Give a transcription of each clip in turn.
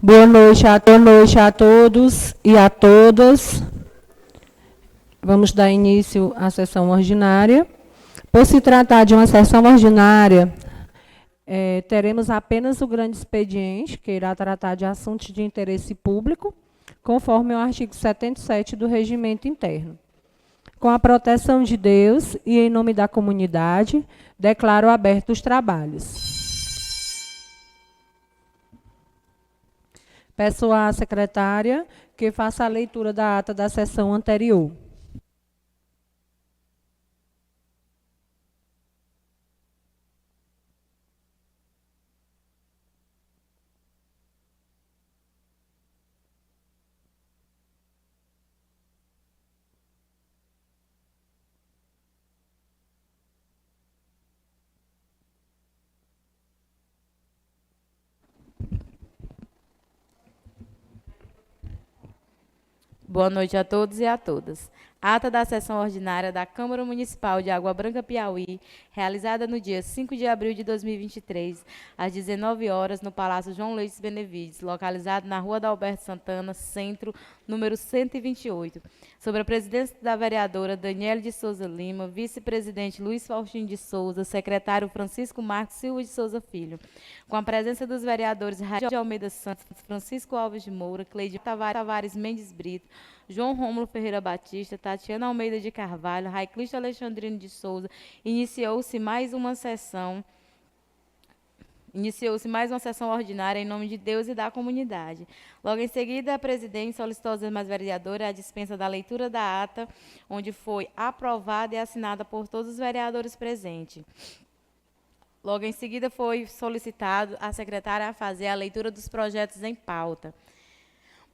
Boa noite a todos e a todas. Vamos dar início à sessão ordinária. Por se tratar de uma sessão ordinária, teremos apenas o grande expediente, que irá tratar de assuntos de interesse público, conforme o artigo 77 do Regimento Interno. Com a proteção de Deus e em nome da comunidade, declaro abertos os trabalhos. Peço à secretária que faça a leitura da ata da sessão anterior. Boa noite a todos e a todas. Ata da sessão ordinária da Câmara Municipal de Água Branca, Piauí, realizada no dia 5 de abril de 2023, às 19 horas, no Palácio João Leite Benevides, localizado na Rua Dalberto Santana, Centro, número 128, sob a presidência da vereadora Daniele de Souza Lima, vice-presidente Luiz Faustino de Souza, secretário Francisco Marcos Silva de Souza Filho, com a presença dos vereadores Raio de Almeida Santos, Francisco Alves de Moura, Cleide Tavares Mendes Brito, João Rômulo Ferreira Batista, Tatiana Almeida de Carvalho, Raiclista Alexandrino de Souza, iniciou-se mais uma sessão ordinária em nome de Deus e da comunidade. Logo em seguida, a presidente solicitou aos demais vereadores a dispensa da leitura da ata, onde foi aprovada e assinada por todos os vereadores presentes. Logo em seguida, foi solicitado à secretária a fazer a leitura dos projetos em pauta.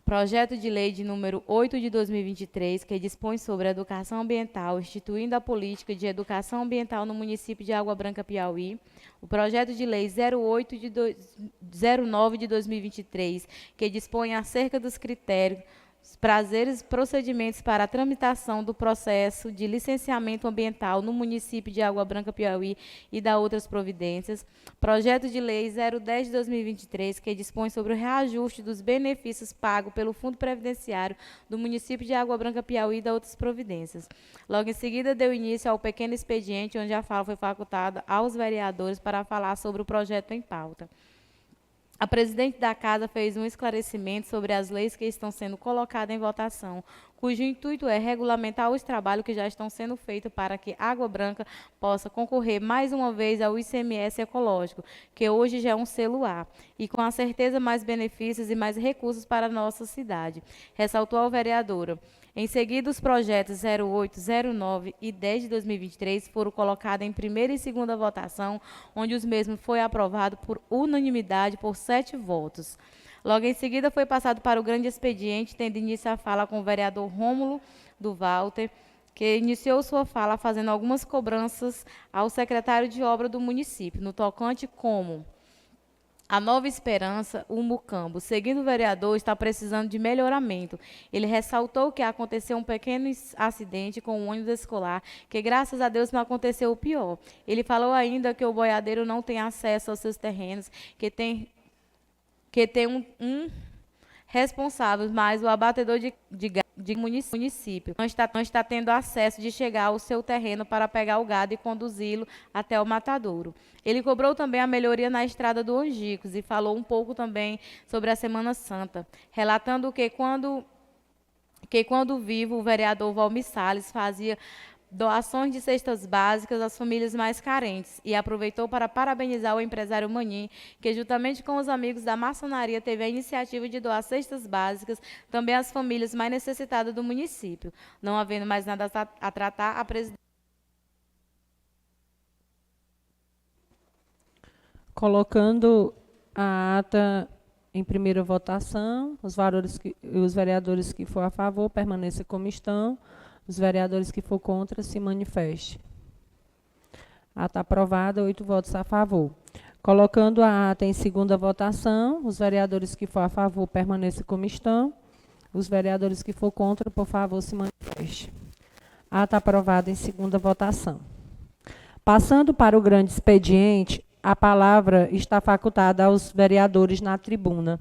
Projeto de lei de número 8 de 2023, que dispõe sobre a educação ambiental, instituindo a política de educação ambiental no município de Água Branca, Piauí. O projeto de lei 09 de 2023, que dispõe acerca dos critérios, prazeres e procedimentos para a tramitação do processo de licenciamento ambiental no município de Água Branca, Piauí e da outras providências. Projeto de lei 010 de 2023, que dispõe sobre o reajuste dos benefícios pagos pelo Fundo Previdenciário do município de Água Branca, Piauí e da outras providências. Logo em seguida, deu início ao pequeno expediente, onde a fala foi facultada aos vereadores para falar sobre o projeto em pauta. A presidente da Casa fez um esclarecimento sobre as leis que estão sendo colocadas em votação, cujo intuito é regulamentar os trabalhos que já estão sendo feitos para que Água Branca possa concorrer mais uma vez ao ICMS ecológico, que hoje já é um selo A, e com a certeza mais benefícios e mais recursos para a nossa cidade, ressaltou a vereadora. Em seguida, os projetos 08, 09 e 10 de 2023 foram colocados em primeira e segunda votação, onde os mesmos foi aprovado por unanimidade por 7 votos. Logo em seguida, foi passado para o grande expediente, tendo início a fala com o vereador Rômulo do Walter, que iniciou sua fala fazendo algumas cobranças ao secretário de obra do município, no tocante como a Nova Esperança, o Mucambo. Seguindo o vereador, está precisando de melhoramento. Ele ressaltou que aconteceu um pequeno acidente com um ônibus escolar, que graças a Deus não aconteceu o pior. Ele falou ainda que o boiadeiro não tem acesso aos seus terrenos, que tem um responsável, mas o abatedor de gado de município não está tendo acesso de chegar ao seu terreno para pegar o gado e conduzi-lo até o matadouro. Ele cobrou também a melhoria na estrada do Angicos e falou um pouco também sobre a Semana Santa, relatando que quando vivo, o vereador Valmir Salles fazia doações de cestas básicas às famílias mais carentes e aproveitou para parabenizar o empresário Manim, que juntamente com os amigos da maçonaria teve a iniciativa de doar cestas básicas também às famílias mais necessitadas do município. Não havendo mais nada a tratar, a presidente... Colocando a ata em primeira votação, os vereadores que for a favor permaneçam como estão. Os vereadores que for contra, se manifeste. Ata aprovada, 8 votos a favor. Colocando a ata em segunda votação, os vereadores que for a favor, permaneçam como estão. Os vereadores que for contra, por favor, se manifeste. Ata aprovada em segunda votação. Passando para o grande expediente, a palavra está facultada aos vereadores na tribuna.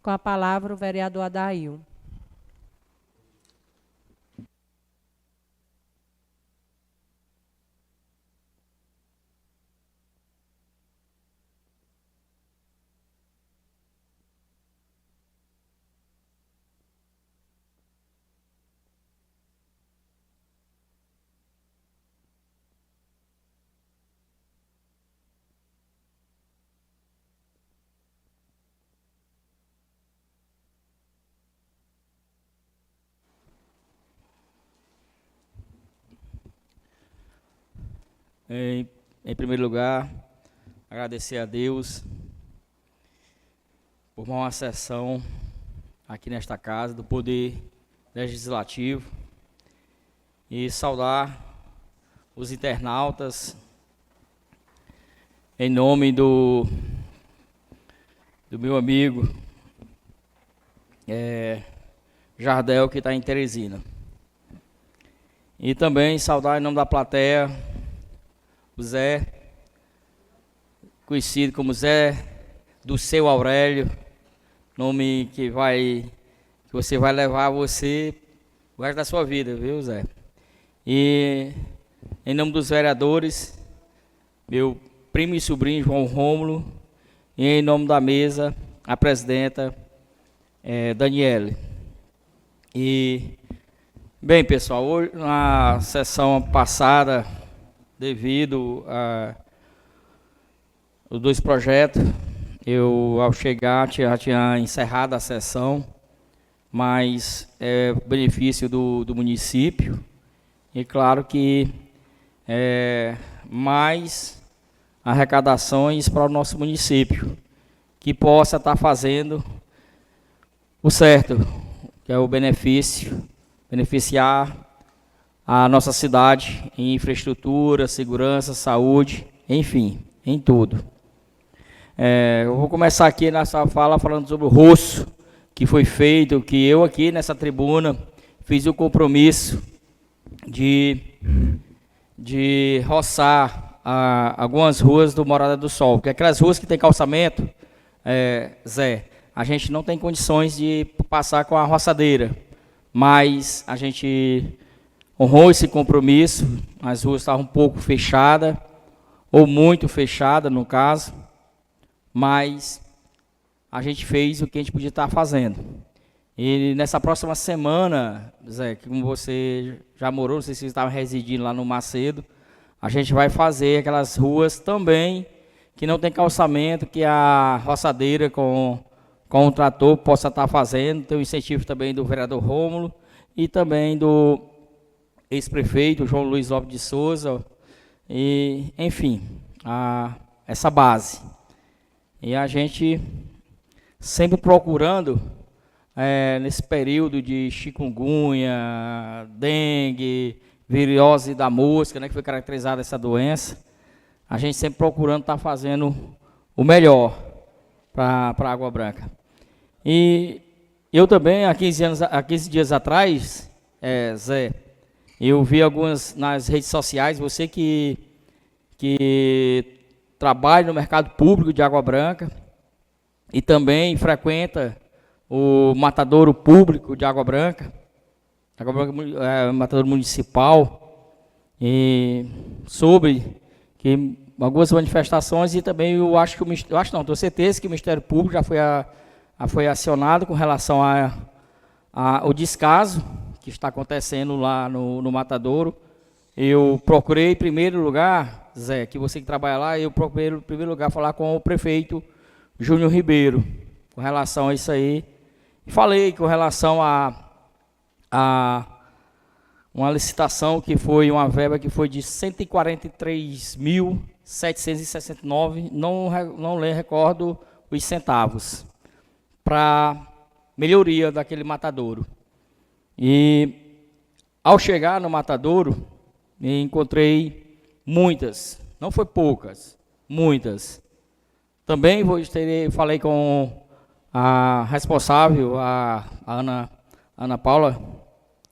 Com a palavra, o vereador Adail. Em primeiro lugar, agradecer a Deus por uma sessão aqui nesta casa do Poder Legislativo e saudar os internautas em nome do meu amigo Jardel, que está em Teresina. E também saudar em nome da plateia o Zé, conhecido como Zé do Seu Aurélio, nome que você vai levar você o resto da sua vida, viu, Zé? E em nome dos vereadores, meu primo e sobrinho João Rômulo, e em nome da mesa, a presidenta Daniele. E, bem, pessoal, hoje, na sessão passada, devido os dois projetos, eu, ao chegar, já tinha encerrado a sessão, mas benefício do município, e claro que mais arrecadações para o nosso município, que possa estar fazendo o certo, que é o beneficiar a nossa cidade em infraestrutura, segurança, saúde, enfim, em tudo. Eu vou começar aqui nessa fala falando sobre o roço que foi feito, que eu aqui nessa tribuna fiz o compromisso de roçar algumas ruas do Morada do Sol, porque aquelas ruas que tem calçamento, Zé, a gente não tem condições de passar com a roçadeira, mas a gente honrou esse compromisso. As ruas estavam um pouco fechadas, ou muito fechadas no caso, mas a gente fez o que a gente podia estar fazendo. E nessa próxima semana, Zé, como você já morou, não sei se você estava residindo lá no Macedo, a gente vai fazer aquelas ruas também que não tem calçamento, que a roçadeira com o trator possa estar fazendo. Tem o incentivo também do vereador Rômulo e também do ex-prefeito João Luiz Lopes de Souza, e, enfim, essa base. E a gente sempre procurando, nesse período de chikungunya, dengue, virose da mosca, né, que foi caracterizada essa doença, a gente sempre procurando estar fazendo o melhor para a Água Branca. E eu também, há 15 dias atrás, Zé, eu vi algumas nas redes sociais, você que trabalha no mercado público de Água Branca e também frequenta o matadouro público de Água Branca matadouro municipal, e sobre que algumas manifestações, e também tenho certeza que o Ministério Público já foi acionado com relação ao descaso que está acontecendo lá no matadouro. Eu procurei, em primeiro lugar, Zé, que você que trabalha lá, eu procurei, em primeiro lugar, falar com o prefeito Júnior Ribeiro, com relação a isso aí. Falei com relação a uma licitação que foi, uma verba que foi de 143.769, não recordo os centavos, para melhoria daquele matadouro. E, ao chegar no matadouro, encontrei muitas, não foi poucas, muitas. Também falei com a responsável, a Ana Paula.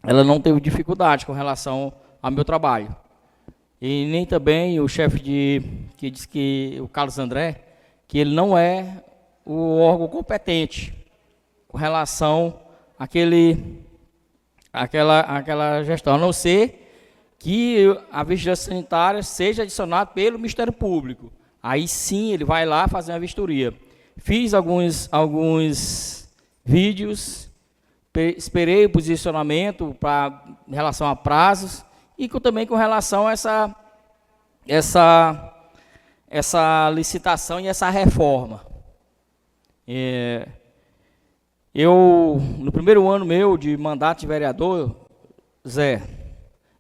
Ela não teve dificuldade com relação ao meu trabalho. E nem também o chefe que disse que, o Carlos André, que ele não é o órgão competente com relação àquela gestão, a não ser que a vigilância sanitária seja adicionada pelo Ministério Público. Aí sim ele vai lá fazer uma vistoria. Fiz alguns vídeos, esperei o posicionamento em relação a prazos e também com relação a essa licitação e essa reforma. No primeiro ano meu de mandato de vereador, Zé,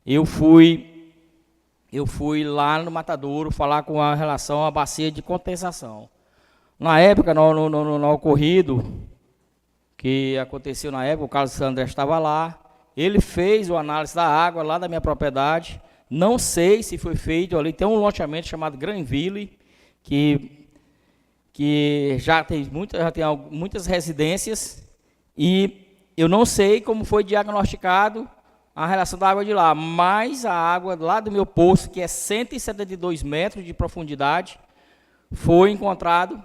eu fui lá no Matadouro falar com a relação à bacia de condensação. Na época, no ocorrido, que aconteceu na época, o Carlos André estava lá, ele fez a análise da água lá da minha propriedade, não sei se foi feito, ali tem um loteamento chamado Granville, que já tem muitas residências, e eu não sei como foi diagnosticado a relação da água de lá, mas a água lá do meu poço, que é 172 metros de profundidade, foi encontrado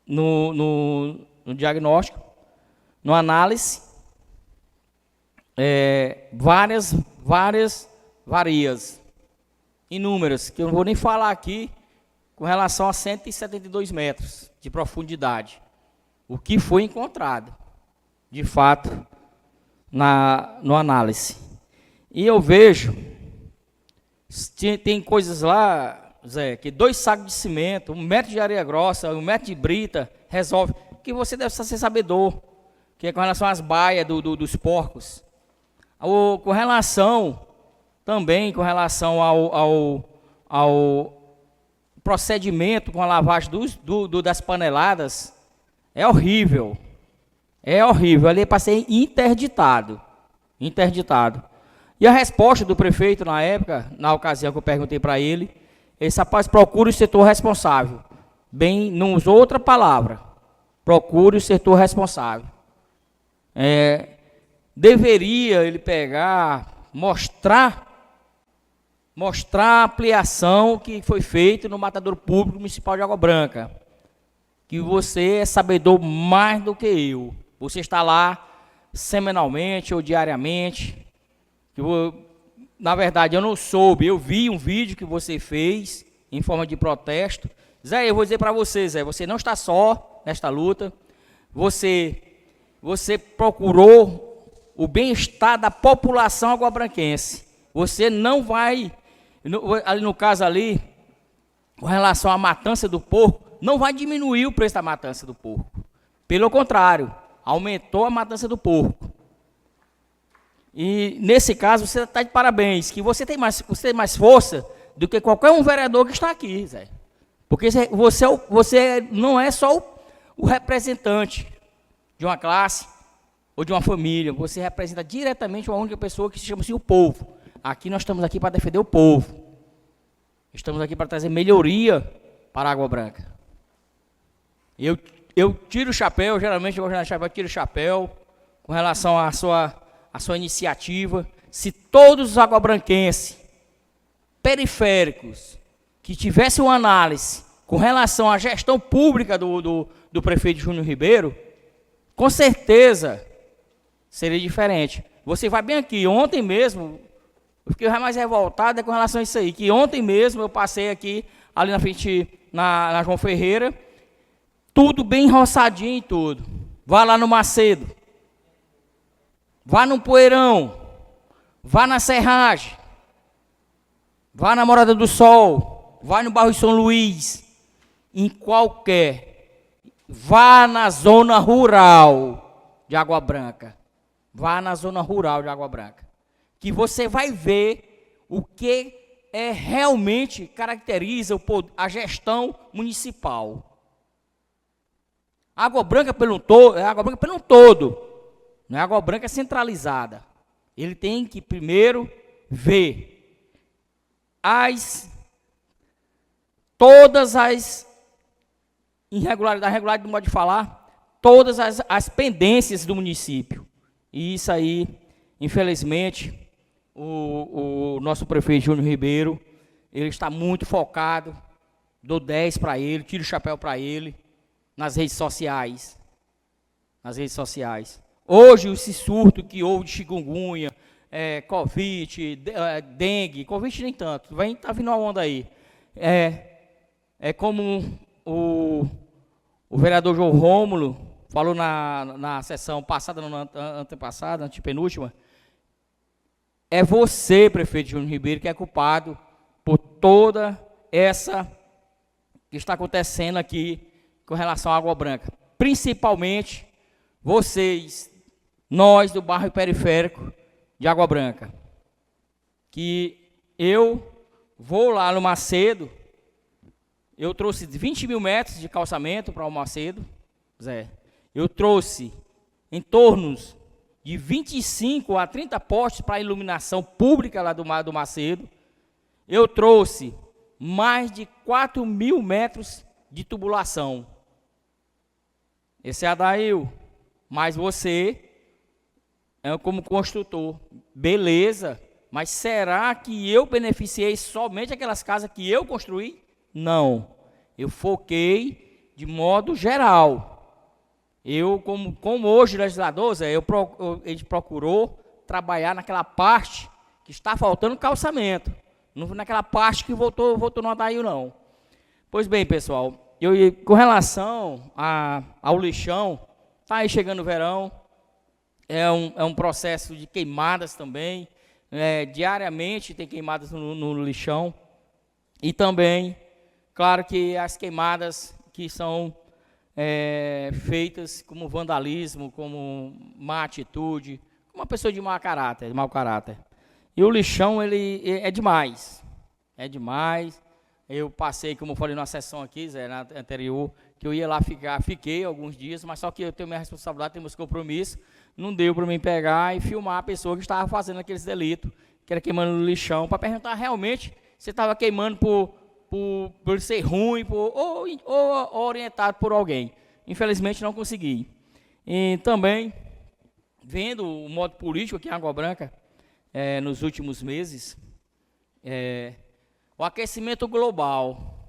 no diagnóstico, no análise, várias varias, inúmeras, que eu não vou nem falar aqui, com relação a 172 metros de profundidade. O que foi encontrado, de fato, no análise. E eu vejo, tem coisas lá, Zé, que 2 sacos de cimento, 1 metro de areia grossa, 1 metro de brita, resolve, que você deve ser sabedor, que é com relação às baias dos porcos. Com relação, também com relação ao procedimento com a lavagem das paneladas, é horrível. É horrível, ali para ser interditado. E a resposta do prefeito na época, na ocasião que eu perguntei para ele, esse rapaz procura o setor responsável. Bem, não usou outra palavra. Procure o setor responsável. Deveria ele pegar, mostrar a ampliação que foi feita no Matadouro Público Municipal de Água Branca. Que você é sabedor mais do que eu. Você está lá semanalmente ou diariamente. Na verdade, eu não soube. Eu vi um vídeo que você fez em forma de protesto. Zé, eu vou dizer para você, Zé, você não está só nesta luta. Você procurou o bem-estar da população aguabranquense. Você não vai, ali no caso ali, com relação à matança do porco, não vai diminuir o preço da matança do porco. Pelo contrário, aumentou a matança do porco. E, nesse caso, você está de parabéns, que você tem mais força do que qualquer um vereador que está aqui, Zé. Porque você não é só o representante de uma classe ou de uma família, você representa diretamente uma única pessoa que se chama assim, o povo. Aqui nós estamos aqui para defender o povo. Estamos aqui para trazer melhoria para a Água Branca. Eu tiro o chapéu, geralmente eu gosto de chapéu, eu tiro o chapéu com relação à sua iniciativa. Se todos os aguabranquenses periféricos que tivessem uma análise com relação à gestão pública do prefeito Júnior Ribeiro, com certeza seria diferente. Você vai bem aqui, ontem mesmo, eu fiquei mais revoltado com relação a isso aí, que ontem mesmo eu passei aqui, ali na frente, na João Ferreira, tudo bem roçadinho e tudo. Vá lá no Macedo, vá no Poeirão, vá na Serragem, vá na Morada do Sol, vá no bairro São Luís, em qualquer, vá na zona rural de Água Branca, vá na zona rural de Água Branca, que você vai ver o que realmente caracteriza a gestão municipal. Água Branca pelo todo, não é Água Branca centralizada. Ele tem que primeiro ver todas as irregularidades do modo de falar, todas as pendências do município. E isso aí, infelizmente, o nosso prefeito Júnior Ribeiro, ele está muito focado, dou 10 para ele, tiro o chapéu para ele, nas redes sociais. nas redes sociais. Hoje, esse surto que houve de chikungunya, Covid, dengue, Covid nem tanto, tá vindo uma onda aí. Como o vereador João Rômulo falou na sessão passada, antepassada, antepenúltima, é você, prefeito Júnior Ribeiro, que é culpado por toda essa que está acontecendo aqui com relação à Água Branca. Principalmente vocês, nós do bairro periférico de Água Branca. Que eu vou lá no Macedo, eu trouxe 20 mil metros de calçamento para o Macedo, Zé. Eu trouxe em torno de 25 a 30 postes para iluminação pública lá do Macedo. Eu trouxe mais de 4 mil metros de tubulação. Esse é Adail, mas você como construtor, beleza, mas será que eu beneficiei somente aquelas casas que eu construí? Não, eu foquei de modo geral. Eu, como hoje legislador, Zé, ele procurou trabalhar naquela parte que está faltando calçamento, não naquela parte que voltou no Adail, não. Pois bem, pessoal, com relação ao lixão, está aí chegando o verão, é um processo de queimadas também, diariamente tem queimadas no lixão, e também, claro que as queimadas que são feitas como vandalismo, como má atitude, como uma pessoa de mau caráter. E o lixão, ele é demais. Eu passei, como eu falei na sessão aqui, Zé, na anterior, que eu ia lá fiquei alguns dias, mas só que eu tenho minha responsabilidade, tenho meus compromissos, não deu para mim pegar e filmar a pessoa que estava fazendo aqueles delitos, que era queimando no lixão, para perguntar realmente se estava queimando por ser ruim, ou orientado por alguém. Infelizmente não consegui. E também, vendo o modo político aqui em Água Branca, nos últimos meses, o aquecimento global,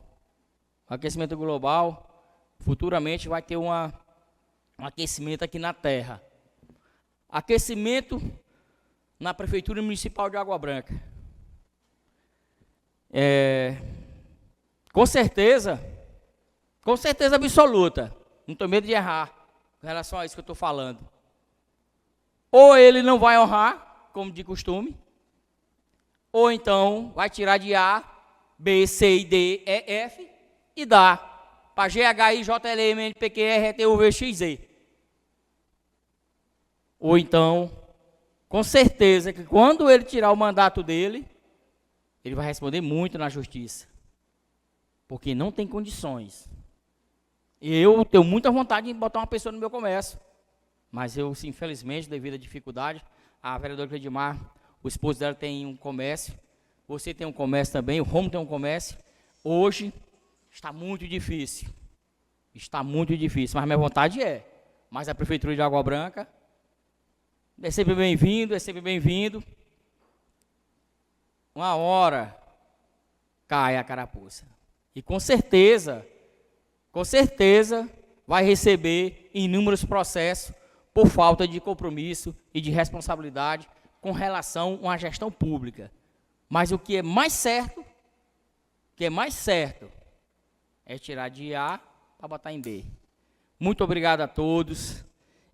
futuramente vai ter um aquecimento aqui na Terra. Aquecimento na Prefeitura Municipal de Água Branca. Com certeza absoluta, não tenho medo de errar com relação a isso que eu estou falando. Ou ele não vai honrar, como de costume, ou então vai tirar de A, B, C, D, E, F e dá para G, H, I, J, L, M, N, P, Q, R, T, U, V, X, Z. Ou então, com certeza que quando ele tirar o mandato dele, ele vai responder muito na justiça. Porque não tem condições. Eu tenho muita vontade de botar uma pessoa no meu comércio. Mas eu, infelizmente, devido à dificuldade, a vereadora Cledimar, o esposo dela tem um comércio, você tem um comércio também, o Romo tem um comércio. Hoje está muito difícil. Mas minha vontade é. Mas a Prefeitura de Água Branca é sempre bem-vindo. Uma hora cai a carapuça. E com certeza, vai receber inúmeros processos por falta de compromisso e de responsabilidade com relação a uma gestão pública. Mas o que é mais certo, é tirar de A para botar em B. Muito obrigado a todos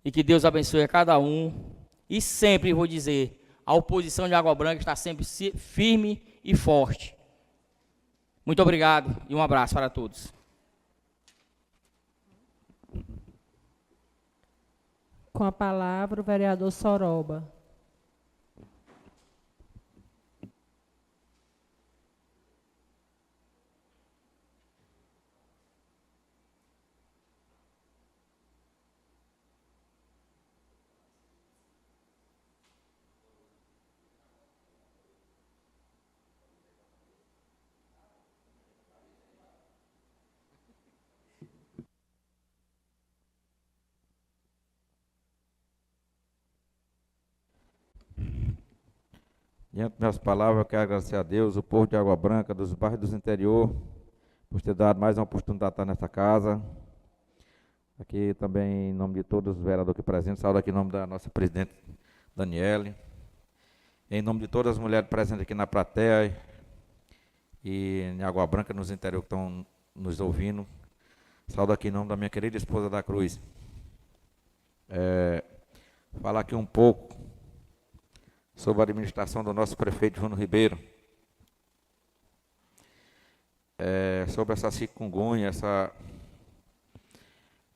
e que Deus abençoe a cada um. E sempre vou dizer, a oposição de Água Branca está sempre firme e forte. Muito obrigado e um abraço para todos. Com a palavra, o vereador Soroba. Diante das minhas palavras, eu quero agradecer a Deus, o povo de Água Branca, dos bairros do interior, por ter dado mais uma oportunidade de estar nesta casa. Aqui também, em nome de todos os vereadores aqui presentes, saúdo aqui em nome da nossa presidente Daniele, em nome de todas as mulheres presentes aqui na plateia e em Água Branca, nos interiores que estão nos ouvindo. Saúdo aqui em nome da minha querida esposa da Cruz. Falar aqui um pouco sobre a administração do nosso prefeito Júnior Ribeiro. Sobre essa chikungunya,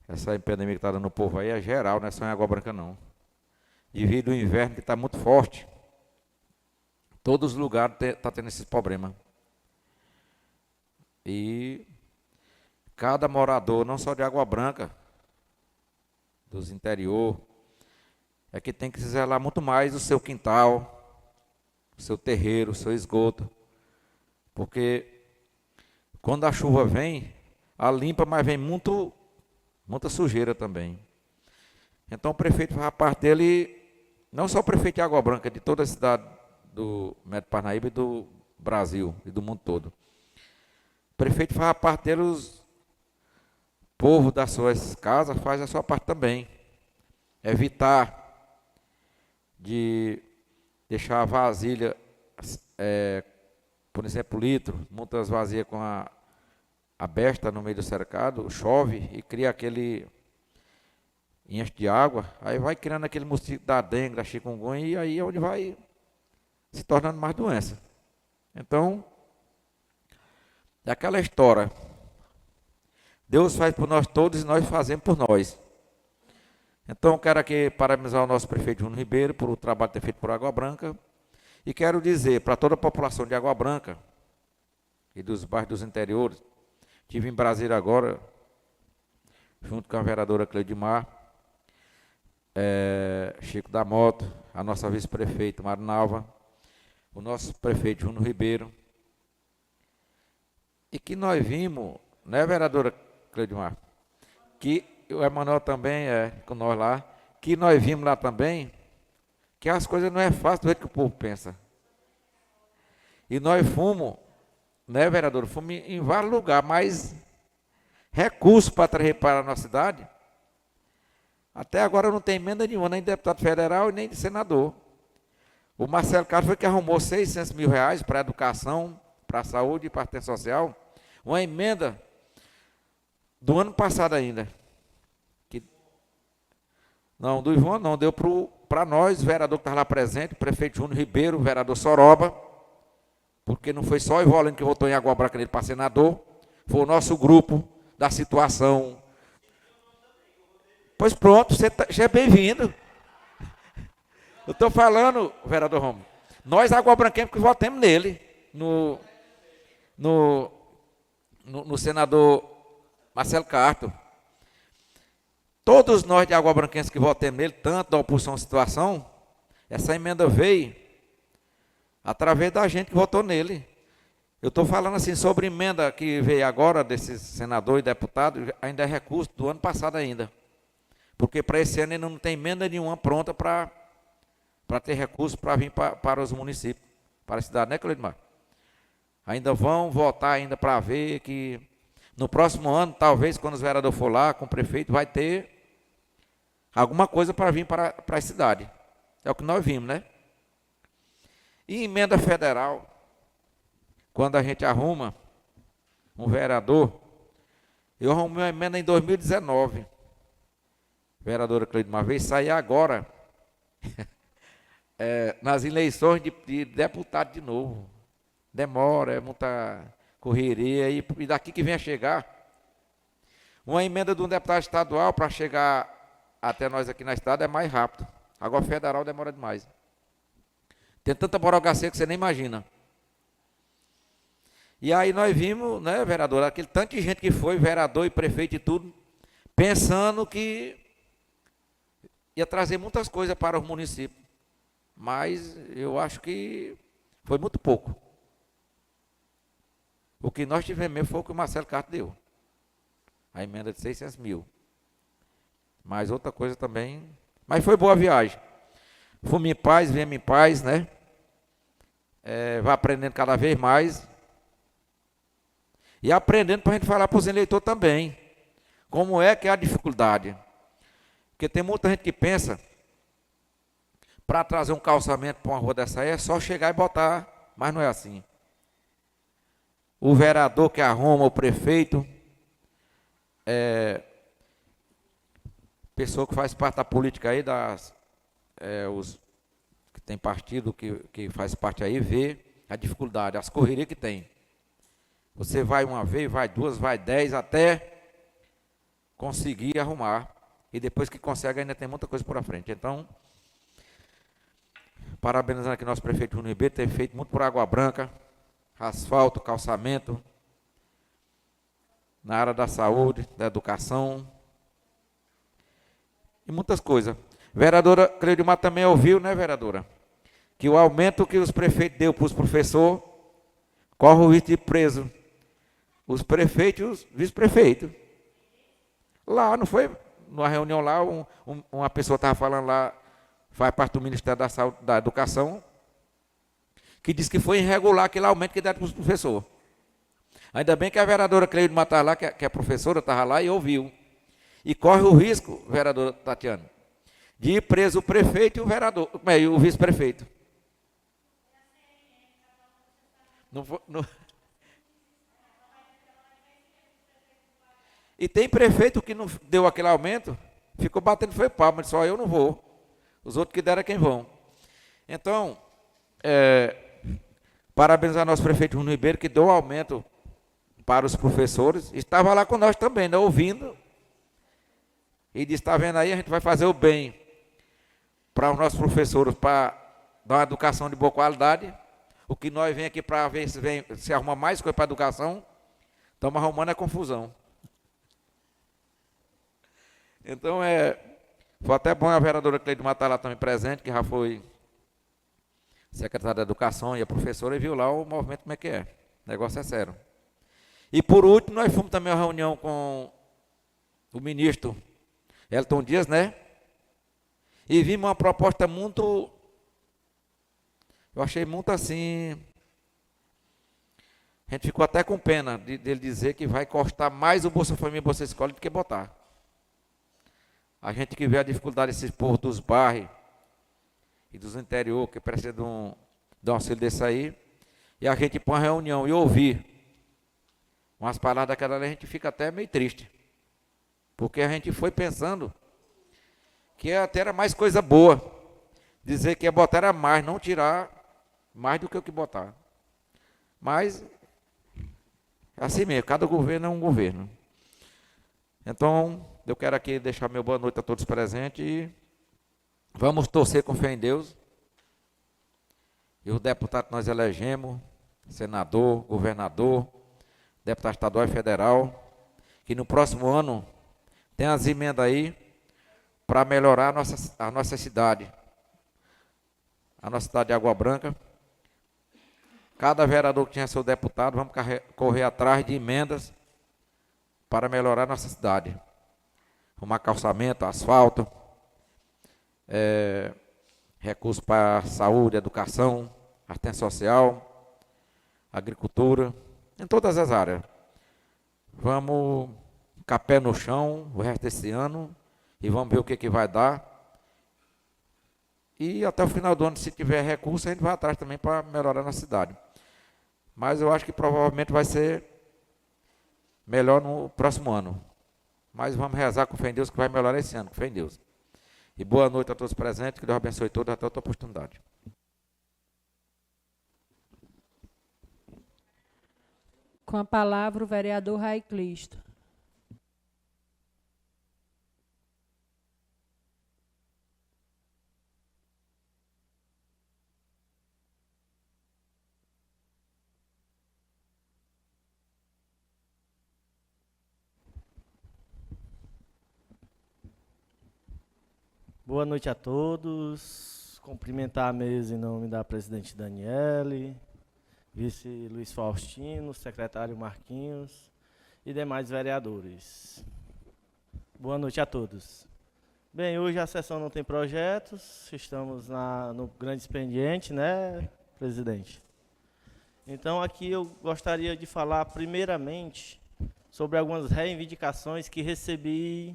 essa epidemia que está dando no povo aí é geral, não é só em Água Branca não. Devido ao inverno que está muito forte, todos os lugares estão tendo esses problemas. E cada morador, não só de Água Branca, dos interior, é que tem que zelar muito mais o seu quintal, o seu terreiro, o seu esgoto. Porque quando a chuva vem, a limpa, mas vem muita sujeira também. Então o prefeito faz a parte dele, não só o prefeito de Água Branca, de toda a cidade do Médio Parnaíba e do Brasil e do mundo todo. O prefeito faz a parte dele, os povo das suas casas faz a sua parte também. Evitar de deixar a vasilha, por exemplo, litro, muitas vazias com a besta no meio do cercado, chove e cria aquele enche de água, aí vai criando aquele mosquito da dengue, da chikungunya, e aí é onde vai se tornando mais doença. Então, é aquela história. Deus faz por nós todos e nós fazemos por nós. Então, quero aqui parabenizar o nosso prefeito Júnior Ribeiro por o trabalho que tem feito por Água Branca. E quero dizer para toda a população de Água Branca e dos bairros dos interiores, estive em Brasília agora, junto com a vereadora Cleudimar, Chico da Moto, a nossa vice-prefeita Marinalva, o nosso prefeito Júnior Ribeiro, e que nós vimos, né, vereadora Cleudimar, que o Emanuel também com nós lá, que nós vimos lá também, que as coisas não é fácil do jeito que o povo pensa. E nós fomos, né, vereador, fomos em vários lugares, mas recursos para trazer para a nossa cidade, até agora não tem emenda nenhuma, nem de deputado federal e nem de senador. O Marcelo Carlos foi que arrumou 600 mil reais para a educação, para a saúde e para a assistência social, uma emenda do ano passado ainda. Não, do Ivan não, deu para nós, o vereador que estava lá presente, o prefeito Júnior Ribeiro, o vereador Soroba, porque não foi só o Ivolino que votou em Água Branca nele para senador, foi o nosso grupo da situação. Pois pronto, você é bem-vindo. Eu estou falando, vereador Romulo, nós Água Branquense que votamos nele, no senador Marcelo Carto. Todos nós de Água Branquense que votamos nele, tanto da oposição à situação, essa emenda veio através da gente que votou nele. Eu estou falando assim sobre emenda que veio agora desses senadores e deputados, ainda é recurso do ano passado ainda. Porque para esse ano ainda não tem emenda nenhuma pronta para ter recurso para vir para os municípios, para a cidade, né, Cleudimar? Ainda vão votar ainda para ver que no próximo ano, talvez, quando os vereadores for lá com o prefeito, vai ter alguma coisa para vir para a cidade. É o que nós vimos, né? E emenda federal, quando a gente arruma um vereador, eu arrumei uma emenda em 2019. Vereadora Cleudimar, veio sair agora, nas eleições de deputado de novo. Demora, é muita correria, e daqui que vem a chegar, uma emenda de um deputado estadual para chegar até nós aqui na estrada é mais rápido. Agora federal demora demais. Tem tanta burocracia que você nem imagina. E aí nós vimos, né, vereador, aquele tanto de gente que foi, vereador e prefeito e tudo, pensando que ia trazer muitas coisas para os municípios. Mas eu acho que foi muito pouco. O que nós tivemos mesmo foi o que o Marcelo Carto deu. A emenda de 600 mil. Mas outra coisa também. Mas foi boa a viagem. Fomos em paz, viemos em paz, né? Vai aprendendo cada vez mais. E aprendendo para a gente falar para os eleitores também. como é que é a dificuldade. Porque tem muita gente que pensa, para trazer um calçamento para uma rua dessa aí, é só chegar e botar, mas não é assim. O vereador que arruma, o prefeito, pessoa que faz parte da política aí, os que tem partido que faz parte aí, vê a dificuldade, as correrias que tem. Você vai uma vez, vai duas, vai 10, até conseguir arrumar. E depois que consegue, ainda tem muita coisa por frente. Então, parabenizando aqui nosso prefeito Júnior Ribeiro, tem feito muito por Água Branca, asfalto, calçamento, na área da saúde, da educação, e muitas coisas. Vereadora Cleudimar também ouviu, né, vereadora? Que o aumento que os prefeitos deu para os professores, corre o risco de ir preso. Os prefeitos e os vice-prefeitos. Lá, não foi? Numa reunião lá, uma pessoa estava falando lá, faz parte do Ministério da Saúde, da Educação, que disse que foi irregular aquele aumento que deram para os professores. Ainda bem que a vereadora Cleudimar estava lá, que é professora, estava lá e ouviu. E corre o risco, vereadora Tatiana, de ir preso o prefeito e o vereador, e o vice-prefeito. E tem prefeito que não deu aquele aumento, ficou batendo foi palma, só eu não vou. Os outros que deram é quem vão. Então, parabenizar nosso prefeito Júnior Ribeiro, que deu aumento para os professores. Estava lá com nós também, né, ouvindo. E disse, está vendo aí, a gente vai fazer o bem para os nossos professores, para dar uma educação de boa qualidade. O que nós vem aqui para ver se arruma mais coisa para a educação, estamos arrumando a confusão. Então, foi até bom a vereadora Cleudimar estar lá também presente, que já foi secretária da Educação e a professora, e viu lá o movimento como é que é. O negócio é sério. E por último, nós fomos também a uma reunião com o ministro Elton Dias, né? E vimos uma proposta muito, eu achei muito assim, a gente ficou até com pena dele dizer que vai custar mais o Bolsa Família e Bolsa Escola do que botar. A gente que vê a dificuldade desses povos dos bairros e dos interior, que precisa de um auxílio desse aí, e a gente põe uma reunião e ouvir umas palavras daquela ali, a gente fica até meio triste. Porque a gente foi pensando que até era mais coisa boa. Dizer que ia botar era mais, não tirar mais do que o que botar. Mas, é assim mesmo, cada governo é um governo. Então, eu quero aqui deixar meu boa noite a todos presentes e vamos torcer com fé em Deus. E os deputados que nós elegemos, senador, governador, deputado estadual e federal, que no próximo ano tem as emendas aí para melhorar a nossa cidade. A nossa cidade de Água Branca. Cada vereador que tinha seu deputado, vamos correr atrás de emendas para melhorar a nossa cidade. Arrumar calçamento, asfalto, recursos para saúde, educação, assistência social, agricultura, em todas as áreas. Vamos ficar pé no chão o resto desse ano e vamos ver o que vai dar. E até o final do ano, se tiver recurso, a gente vai atrás também para melhorar na cidade. Mas eu acho que provavelmente vai ser melhor no próximo ano. Mas vamos rezar com fé em Deus que vai melhorar esse ano, com fé em Deus. E boa noite a todos presentes, que Deus abençoe todos, até outra oportunidade. Com a palavra, o vereador Raiclisto. Boa noite a todos. Cumprimentar a mesa em nome da presidente Daniele, vice Luiz Faustino, secretário Marquinhos e demais vereadores. Boa noite a todos. Bem, hoje a sessão não tem projetos, estamos no grande expediente, né, presidente? Então, aqui eu gostaria de falar primeiramente sobre algumas reivindicações que recebi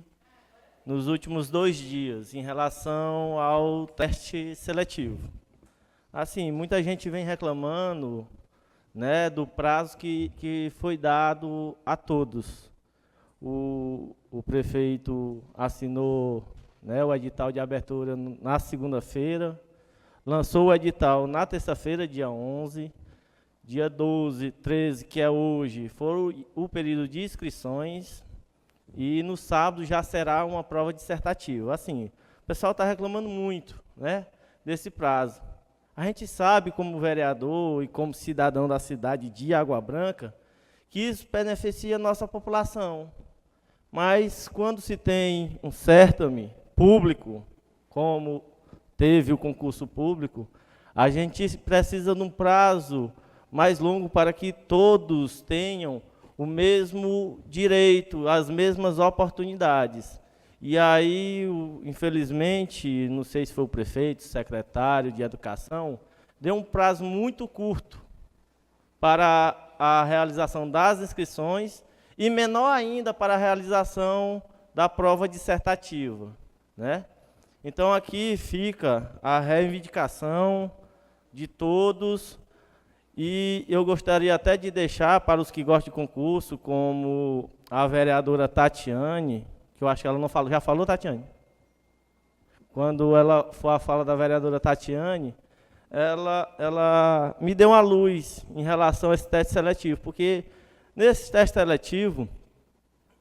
nos últimos 2 dias em relação ao teste seletivo. Assim, muita gente vem reclamando, né, do prazo que foi dado a todos. O prefeito assinou, né, o edital de abertura na segunda-feira, lançou o edital na terça-feira, dia 11, dia 12, 13, que é hoje, foi o período de inscrições, e no sábado já será uma prova dissertativa. Assim, o pessoal está reclamando muito, né, desse prazo. A gente sabe, como vereador e como cidadão da cidade de Água Branca, que isso beneficia a nossa população. Mas quando se tem um certame público, como teve o concurso público, a gente precisa de um prazo mais longo para que todos tenham o mesmo direito, as mesmas oportunidades. E aí, infelizmente, não sei se foi o prefeito, o secretário de Educação, deu um prazo muito curto para a realização das inscrições e menor ainda para a realização da prova dissertativa, né? Então, aqui fica a reivindicação de todos, e eu gostaria até de deixar para os que gostam de concurso, como a vereadora Tatiane, que eu acho que ela não falou. Já falou, Tatiane? Quando ela for a fala da vereadora Tatiane, ela me deu uma luz em relação a esse teste seletivo, porque nesse teste seletivo,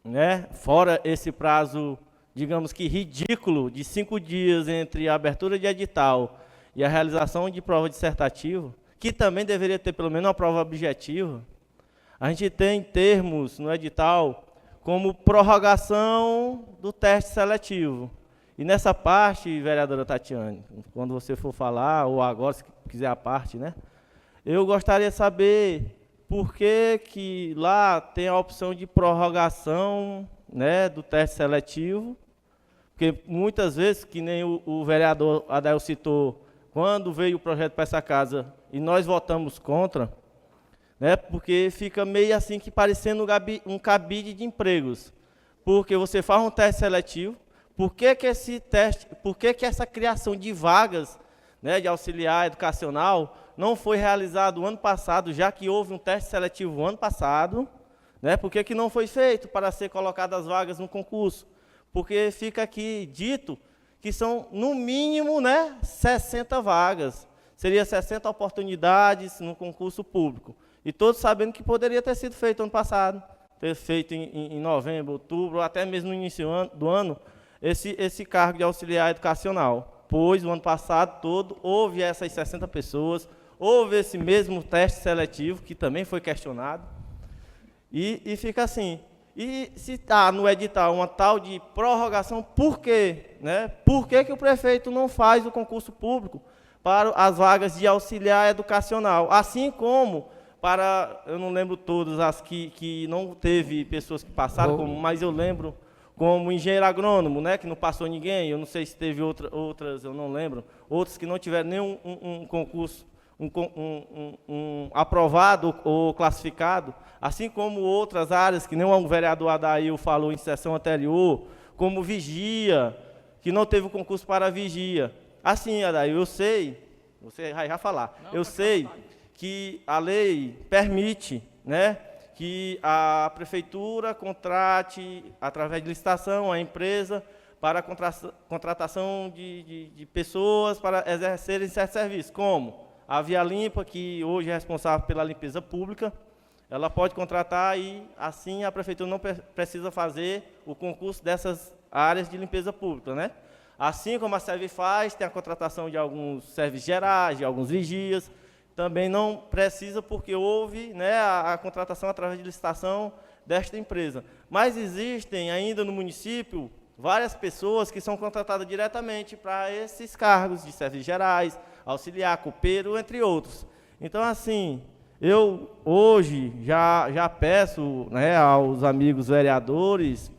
né, fora esse prazo, digamos que ridículo, de 5 dias entre a abertura de edital e a realização de prova dissertativa, que também deveria ter pelo menos uma prova objetiva, a gente tem termos no edital como prorrogação do teste seletivo. E nessa parte, vereadora Tatiane, quando você for falar, ou agora, se quiser a parte, né, eu gostaria de saber por que lá tem a opção de prorrogação, né, do teste seletivo, porque muitas vezes, que nem o vereador Adael citou, quando veio o projeto para essa casa e nós votamos contra, né, porque fica meio assim que parecendo um cabide de empregos, porque você faz um teste seletivo, por que esse teste, por que essa criação de vagas, né, de auxiliar educacional não foi realizado o ano passado, já que houve um teste seletivo o ano passado, né, por que não foi feito para ser colocadas as vagas no concurso? Porque fica aqui dito que são, no mínimo, né, 60 vagas, seria 60 oportunidades no concurso público. E todos sabendo que poderia ter sido feito ano passado, ter feito em novembro, outubro, ou até mesmo no início do ano, esse cargo de auxiliar educacional. Pois o ano passado todo houve essas 60 pessoas, houve esse mesmo teste seletivo, que também foi questionado, e fica assim. E se está no edital uma tal de prorrogação, por quê? Né? Por que o prefeito não faz o concurso público para as vagas de auxiliar educacional? Assim como para, eu não lembro todas as que não teve pessoas que passaram, mas eu lembro como engenheiro agrônomo, né, que não passou ninguém, eu não sei se teve outras, eu não lembro, outros que não tiveram nenhum um concurso aprovado ou classificado, assim como outras áreas que nem o vereador Adail falou em sessão anterior, como vigia, que não teve o concurso para vigia. Assim, Adail, eu sei, você vai já falar, eu sei que a lei permite, né, que a prefeitura contrate, através de licitação, a empresa para a contratação de pessoas para exercerem certo serviço, como a Via Limpa, que hoje é responsável pela limpeza pública, ela pode contratar e, assim, a prefeitura não precisa fazer o concurso dessas áreas de limpeza pública, né? Assim como a Serve faz, tem a contratação de alguns serviços gerais, de alguns vigias, também não precisa porque houve, né, a contratação através de licitação desta empresa. Mas existem ainda no município várias pessoas que são contratadas diretamente para esses cargos de serviços gerais, auxiliar, copeiro, entre outros. Então, assim, eu hoje já peço, né, aos amigos vereadores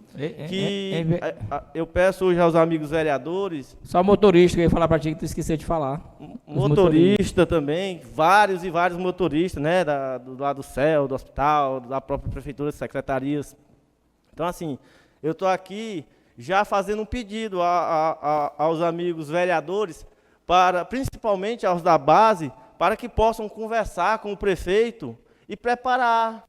eu peço hoje aos amigos vereadores... Só motorista, que eu ia falar para ti que tu esqueceu de falar. Motorista também, vários motoristas, né, do lado do CEL, do hospital, da própria prefeitura, secretarias Então, assim, eu estou aqui já fazendo um pedido aos amigos vereadores, principalmente aos da base, para que possam conversar com o prefeito e preparar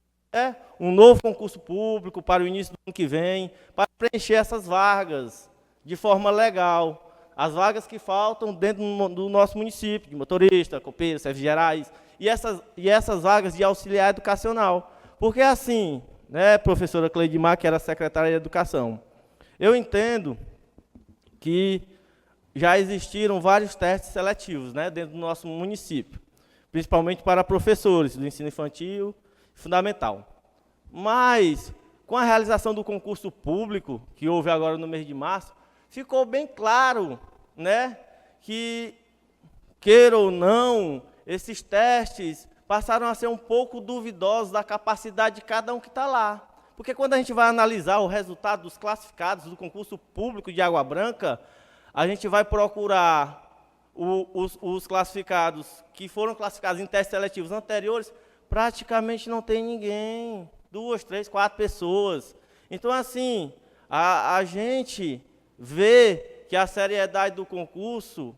um novo concurso público para o início do ano que vem, para preencher essas vagas de forma legal. As vagas que faltam dentro do nosso município, de motorista, copeiro, serviços gerais, e essas vagas de auxiliar educacional. Porque assim, né, professora Cleidimar, que era secretária de Educação, eu entendo que já existiram vários testes seletivos, né, dentro do nosso município, principalmente para professores do ensino infantil e fundamental. Mas, com a realização do concurso público, que houve agora no mês de março, ficou bem claro, né, que, queira ou não, esses testes passaram a ser um pouco duvidosos da capacidade de cada um que está lá. Porque quando a gente vai analisar o resultado dos classificados do concurso público de Água Branca, a gente vai procurar os classificados que foram classificados em testes seletivos anteriores, praticamente não tem ninguém, 2, 3, 4 pessoas. Então, assim, a gente vê que a seriedade do concurso,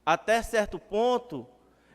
até certo ponto,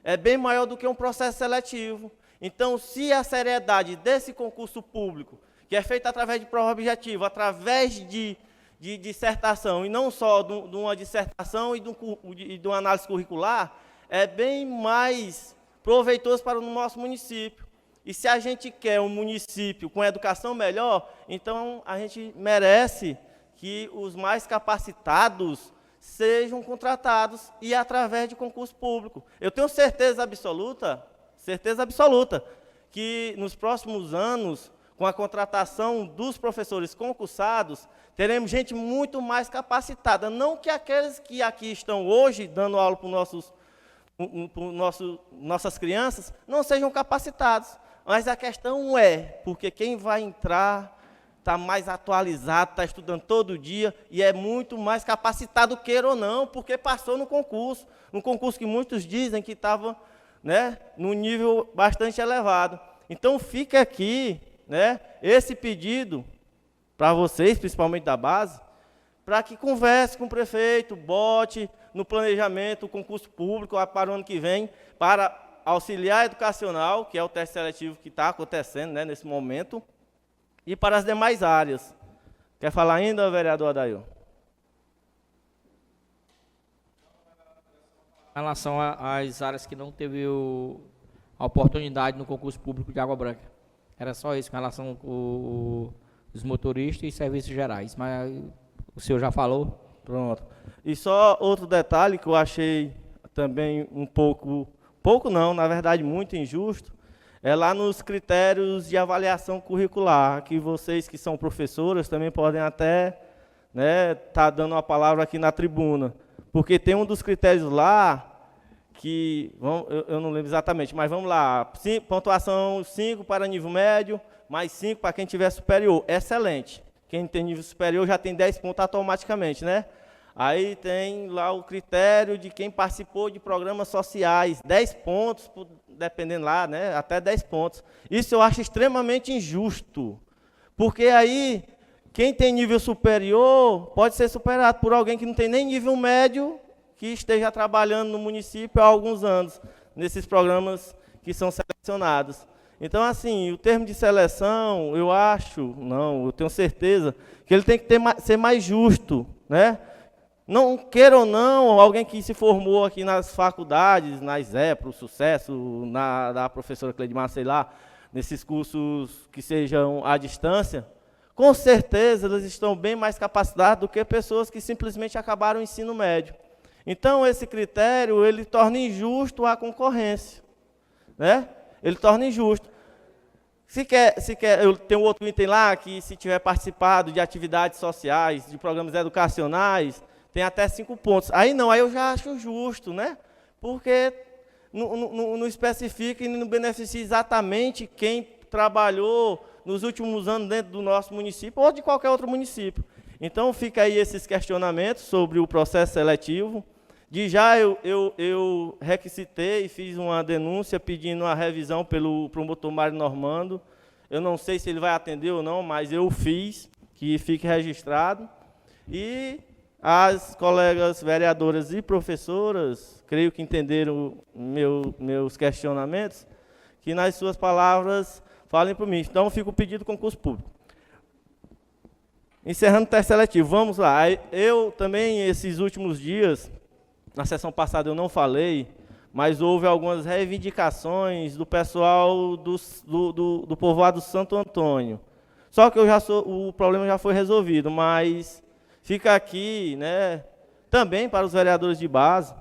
é bem maior do que um processo seletivo. Então, se a seriedade desse concurso público, que é feito através de prova objetiva, através de dissertação, e não só de uma dissertação e de uma análise curricular, é bem mais proveitoso para o nosso município. E se a gente quer um município com educação melhor, então a gente merece que os mais capacitados sejam contratados e através de concurso público. Eu tenho certeza absoluta, que nos próximos anos, com a contratação dos professores concursados, teremos gente muito mais capacitada. Não que aqueles que aqui estão hoje dando aula para nossas crianças não sejam capacitados. Mas a questão é, porque quem vai entrar está mais atualizado, está estudando todo dia e é muito mais capacitado, queira ou não, porque passou no concurso. Um concurso que muitos dizem que estava, né, num nível bastante elevado. Então, fica aqui, né, esse pedido para vocês, principalmente da base, para que converse com o prefeito, bote no planejamento o concurso público para o ano que vem, para auxiliar educacional, que é o teste seletivo que está acontecendo, né, nesse momento, e para as demais áreas. Quer falar ainda, vereador Adail? Em relação às áreas que não teve a oportunidade no concurso público de Água Branca. Era só isso, com relação aos motoristas e serviços gerais. Mas o senhor já falou? Pronto. E só outro detalhe que eu achei também um pouco não, na verdade muito injusto, é lá nos critérios de avaliação curricular, que vocês que são professoras também podem até, né, tá dando uma palavra aqui na tribuna. Porque tem um dos critérios lá, que, eu não lembro exatamente, mas vamos lá, pontuação 5 para nível médio, mais 5 para quem tiver superior. Excelente. Quem tem nível superior já tem 10 pontos automaticamente, né? Aí tem lá o critério de quem participou de programas sociais, 10 pontos, dependendo lá, né, até 10 pontos. Isso eu acho extremamente injusto, porque aí quem tem nível superior pode ser superado por alguém que não tem nem nível médio, que esteja trabalhando no município há alguns anos, nesses programas que são selecionados. Então, assim, o termo de seleção, eu tenho certeza, que ele tem que ser mais justo, né? Não queira ou não, alguém que se formou aqui nas faculdades, na ISEPRO, Sucesso, da professora Cleidimar, sei lá, nesses cursos que sejam à distância, com certeza eles estão bem mais capacitados do que pessoas que simplesmente acabaram o ensino médio. Então, esse critério, ele torna injusto a concorrência, né? Ele torna injusto. Se quer, eu tenho outro item lá, que se tiver participado de atividades sociais, de programas educacionais, tem até 5 pontos. Aí não, aí eu já acho justo, né? Porque não especifica e não beneficia exatamente quem trabalhou nos últimos anos dentro do nosso município ou de qualquer outro município. Então, fica aí esses questionamentos sobre o processo seletivo. De já eu requisitei e fiz uma denúncia pedindo uma revisão pelo promotor Mário Normando. Eu não sei se ele vai atender ou não, mas eu fiz. que fique registrado. E as colegas vereadoras e professoras, creio que entenderam meus questionamentos, que nas suas palavras falem por mim. Então, fica o pedido do concurso público. Encerrando o teste seletivo, vamos lá. Eu também, esses últimos dias, na sessão passada eu não falei, mas houve algumas reivindicações do pessoal do povoado Santo Antônio. Só que o problema já foi resolvido, mas fica aqui, né, também para os vereadores de base,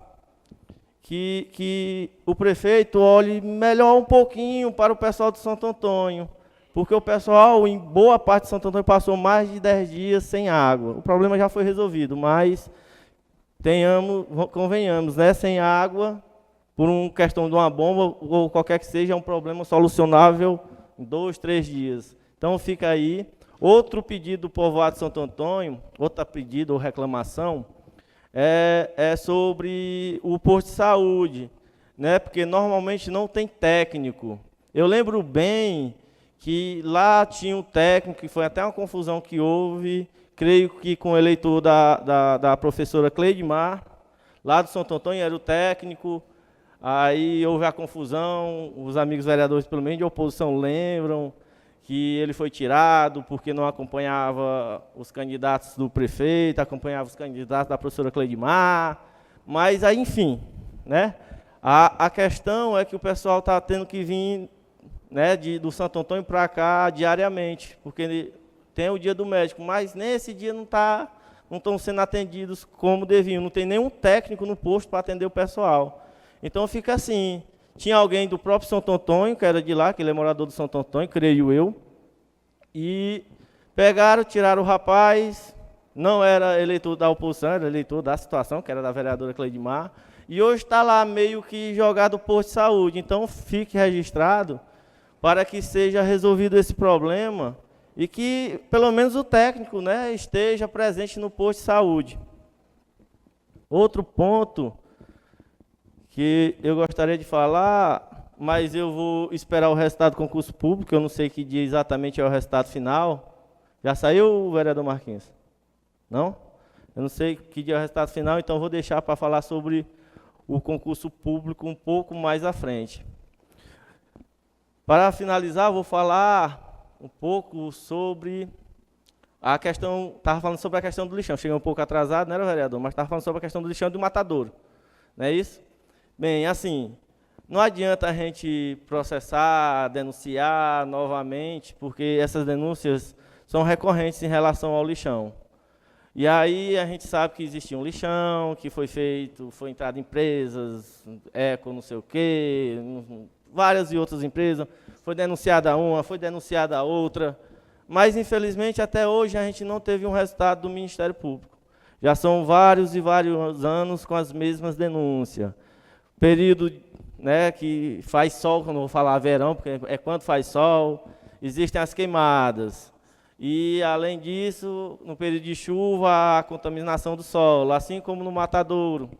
que o prefeito olhe melhor um pouquinho para o pessoal de Santo Antônio, porque o pessoal, em boa parte de Santo Antônio, passou mais de 10 dias sem água. O problema já foi resolvido, mas convenhamos, né, sem água, por uma questão de uma bomba ou qualquer que seja, é um problema solucionável em 2, 3 dias. Então fica aí. Outro pedido do povoado de Santo Antônio, outro pedido ou reclamação, é sobre o posto de saúde, né? Porque normalmente não tem técnico. Eu lembro bem que lá tinha um técnico, que foi até uma confusão que houve, creio que com o eleitor da professora Cleidmar, lá do Santo Antônio, era o técnico. Aí houve a confusão, os amigos vereadores, pelo menos de oposição, lembram que ele foi tirado porque não acompanhava os candidatos do prefeito, acompanhava os candidatos da professora Cleidmar, mas aí, enfim, né? A questão é que o pessoal está tendo que vir, né, do Santo Antônio para cá diariamente, porque tem o dia do médico, mas nesse dia não estão sendo atendidos como deviam, não tem nenhum técnico no posto para atender o pessoal. Então fica assim, tinha alguém do próprio Santo Antônio, que era de lá, que ele é morador do Santo Antônio, creio eu, e pegaram, tiraram o rapaz, não era eleitor da oposição, era eleitor da situação, que era da vereadora Cleidmar, e hoje está lá meio que jogado o posto de saúde. Então fique registrado para que seja resolvido esse problema e que pelo menos o técnico, né, esteja presente no posto de saúde. Outro ponto que eu gostaria de falar, mas eu vou esperar o resultado do concurso público, eu não sei que dia exatamente é o resultado final. Já saiu, vereador Marquinhos? Não? Eu não sei que dia é o resultado final, então vou deixar para falar sobre o concurso público um pouco mais à frente. Para finalizar, vou falar um pouco sobre a questão, estava falando sobre a questão do lixão, cheguei um pouco atrasado, não era, vereador, mas estava falando sobre a questão do lixão e do matadouro, não é isso? Bem, assim, não adianta a gente processar, denunciar novamente, porque essas denúncias são recorrentes em relação ao lixão. E aí a gente sabe que existia um lixão, que foi entrado em empresas, Eco, não sei o quê, várias e outras empresas, foi denunciada uma, foi denunciada a outra, mas infelizmente até hoje a gente não teve um resultado do Ministério Público. Já são vários e vários anos com as mesmas denúncias. Período, né, que faz sol, não vou falar verão, porque é quando faz sol, existem as queimadas. E, além disso, no período de chuva, a contaminação do solo, assim como no matadouro,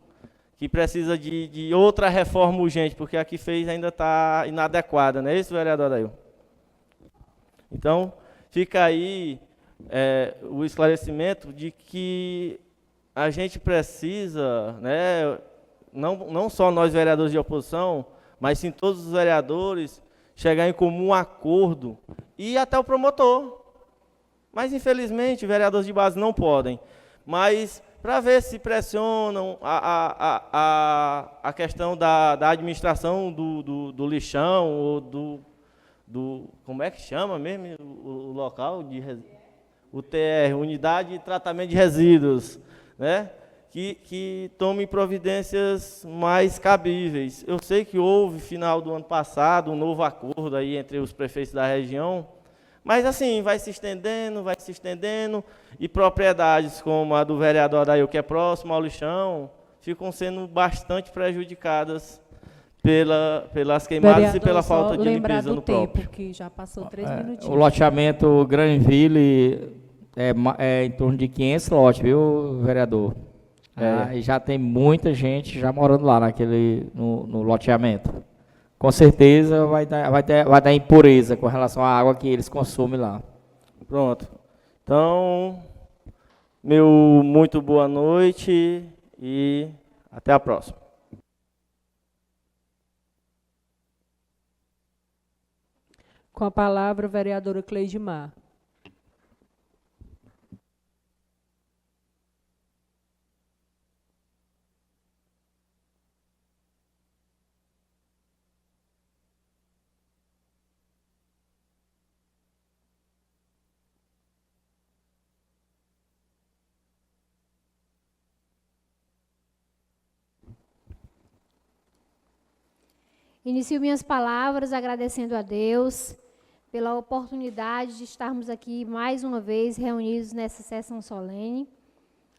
que precisa de outra reforma urgente, porque a que fez ainda está inadequada, não é isso, vereador Adail? Então, fica aí o esclarecimento de que a gente precisa, né, não só nós vereadores de oposição, mas sim todos os vereadores, chegar em comum acordo e até o promotor. Mas, infelizmente, vereadores de base não podem. Mas, para ver se pressionam a questão da administração do lixão, ou como é que chama mesmo o local? UTR, Unidade de Tratamento de Resíduos, né? Que tomem providências mais cabíveis. Eu sei que houve, final do ano passado, um novo acordo aí entre os prefeitos da região, mas assim, vai se estendendo, e propriedades como a do vereador Adail, que é próximo ao lixão, ficam sendo bastante prejudicadas pelas queimadas Vereador, e pela falta de lembrar limpeza do no tempo, próprio. que já passou 3 minutinhos. O loteamento Granville é em torno de 500 lotes, viu, vereador? E já tem muita gente já morando lá no loteamento. Com certeza vai dar impureza com relação à água que eles consomem lá. Pronto. Então, meu muito boa noite e até a próxima. Com a palavra, a vereadora Cleidimar. Inicio minhas palavras agradecendo a Deus pela oportunidade de estarmos aqui mais uma vez reunidos nessa sessão solene,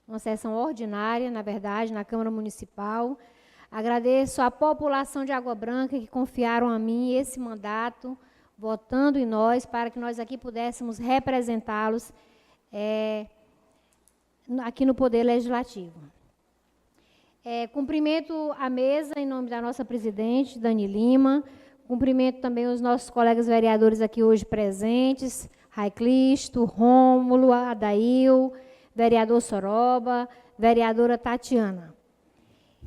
uma sessão ordinária, na verdade, na Câmara Municipal. Agradeço à população de Água Branca que confiaram a mim esse mandato, votando em nós, para que nós aqui pudéssemos representá-los aqui no Poder Legislativo. Cumprimento a mesa em nome da nossa presidente, Dani Lima. Cumprimento também os nossos colegas vereadores aqui hoje presentes, Raiclisto, Rômulo, Adail, vereador Soroba, vereadora Tatiana.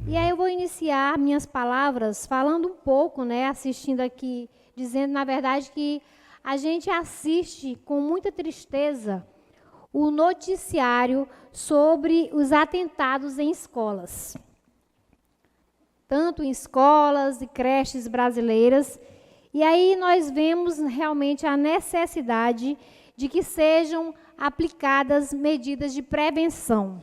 E aí eu vou iniciar minhas palavras falando um pouco, assistindo aqui, dizendo, na verdade, que a gente assiste com muita tristeza o noticiário sobre os atentados em escolas. Tanto em escolas e creches brasileiras. E aí nós vemos realmente a necessidade de que sejam aplicadas medidas de prevenção.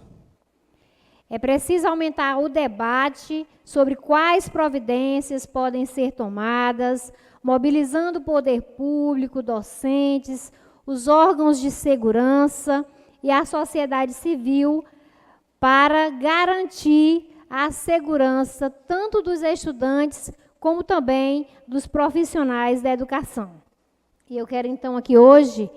É preciso aumentar o debate sobre quais providências podem ser tomadas, mobilizando o poder público, docentes, os órgãos de segurança e a sociedade civil para garantir a segurança tanto dos estudantes como também dos profissionais da educação. E eu quero, então, aqui hoje,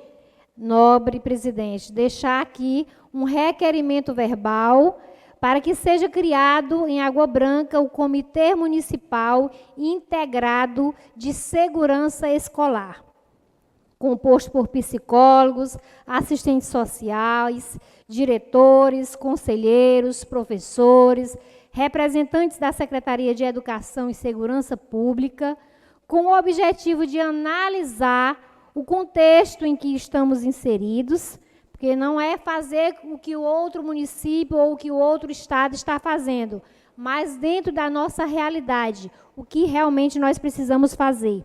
nobre presidente, deixar aqui um requerimento verbal para que seja criado em Água Branca o Comitê Municipal Integrado de Segurança Escolar, composto por psicólogos, assistentes sociais, diretores, conselheiros, professores, representantes da Secretaria de Educação e Segurança Pública, com o objetivo de analisar o contexto em que estamos inseridos, porque não é fazer o que o outro município ou o que o outro estado está fazendo, mas dentro da nossa realidade, o que realmente nós precisamos fazer.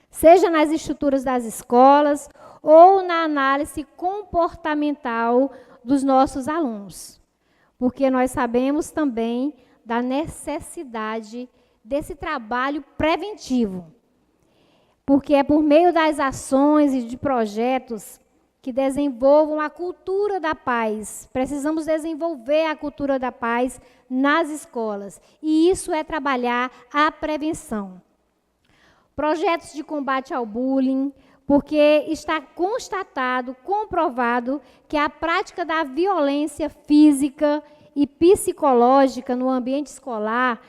Seja nas estruturas das escolas ou na análise comportamental dos nossos alunos. Porque nós sabemos também da necessidade desse trabalho preventivo. Porque é por meio das ações e de projetos que desenvolvam a cultura da paz. Precisamos desenvolver a cultura da paz nas escolas. E isso é trabalhar a prevenção. Projetos de combate ao bullying, porque está constatado, comprovado, que a prática da violência física e psicológica no ambiente escolar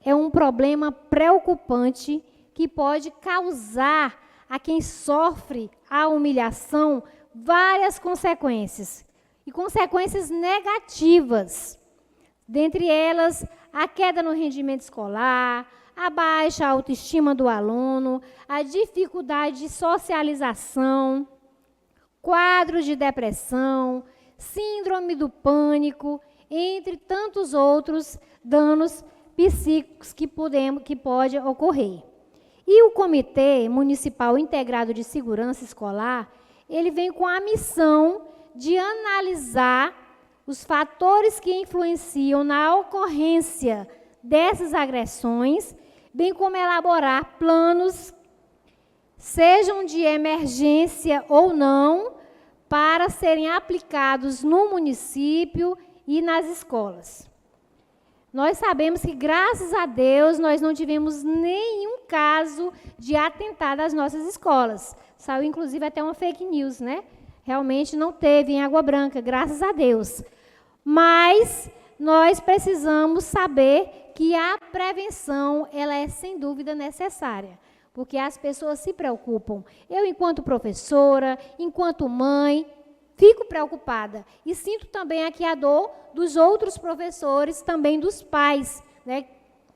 é um problema preocupante que pode causar a quem sofre a humilhação várias consequências, e consequências negativas. Dentre elas, a queda no rendimento escolar, a baixa autoestima do aluno, a dificuldade de socialização, quadros de depressão, síndrome do pânico, entre tantos outros danos psíquicos que pode ocorrer. E o Comitê Municipal Integrado de Segurança Escolar, ele vem com a missão de analisar os fatores que influenciam na ocorrência dessas agressões, bem como elaborar planos, sejam de emergência ou não, para serem aplicados no município e nas escolas. Nós sabemos que, graças a Deus, nós não tivemos nenhum caso de atentado às nossas escolas. Saiu, inclusive, até uma fake news, Realmente não teve em Água Branca, graças a Deus. Mas nós precisamos saber que a prevenção, ela é, sem dúvida, necessária, porque as pessoas se preocupam. Eu, enquanto professora, enquanto mãe, fico preocupada. E sinto também aqui a dor dos outros professores, também dos pais, né,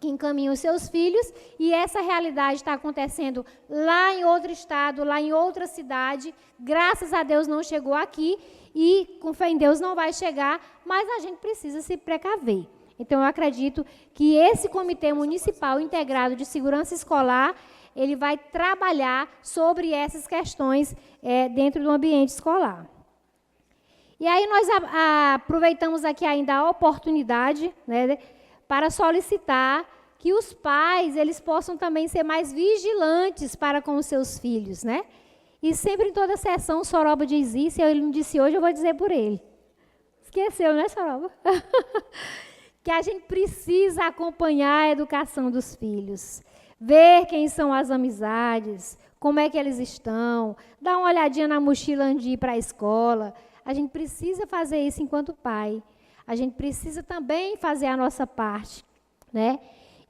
que encaminham seus filhos, e essa realidade está acontecendo lá em outro estado, lá em outra cidade. Graças a Deus não chegou aqui, e com fé em Deus não vai chegar, mas a gente precisa se precaver. Então, eu acredito que esse Comitê Municipal Integrado de Segurança Escolar, ele vai trabalhar sobre essas questões dentro do ambiente escolar. E aí nós aproveitamos aqui ainda a oportunidade, né, para solicitar que os pais eles possam também ser mais vigilantes para com os seus filhos, né? E sempre em toda sessão o Soroba diz isso, e ele não disse hoje, eu vou dizer por ele. Esqueceu, né, Soroba? Que a gente precisa acompanhar a educação dos filhos, ver quem são as amizades, como é que eles estão, dar uma olhadinha na mochila antes de ir para a escola. A gente precisa fazer isso enquanto pai. A gente precisa também fazer a nossa parte, né?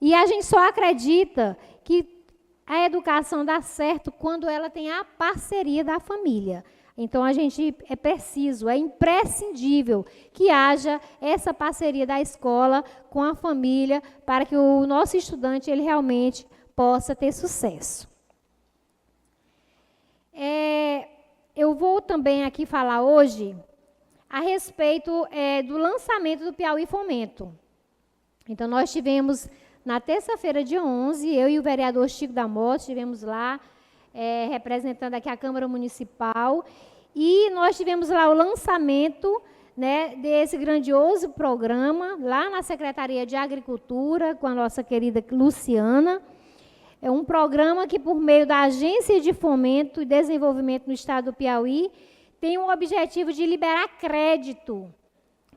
E a gente só acredita que a educação dá certo quando ela tem a parceria da família. Então, a gente é preciso, é imprescindível que haja essa parceria da escola com a família para que o nosso estudante ele realmente possa ter sucesso. Eu vou também aqui falar hoje a respeito do lançamento do Piauí Fomento. Então, nós tivemos, na terça-feira, dia 11, eu e o vereador Chico da Mota estivemos lá, representando aqui a Câmara Municipal, e nós tivemos lá o lançamento, né, desse grandioso programa, lá na Secretaria de Agricultura, com a nossa querida Luciana. É um programa que, por meio da Agência de Fomento e Desenvolvimento no Estado do Piauí, tem o objetivo de liberar crédito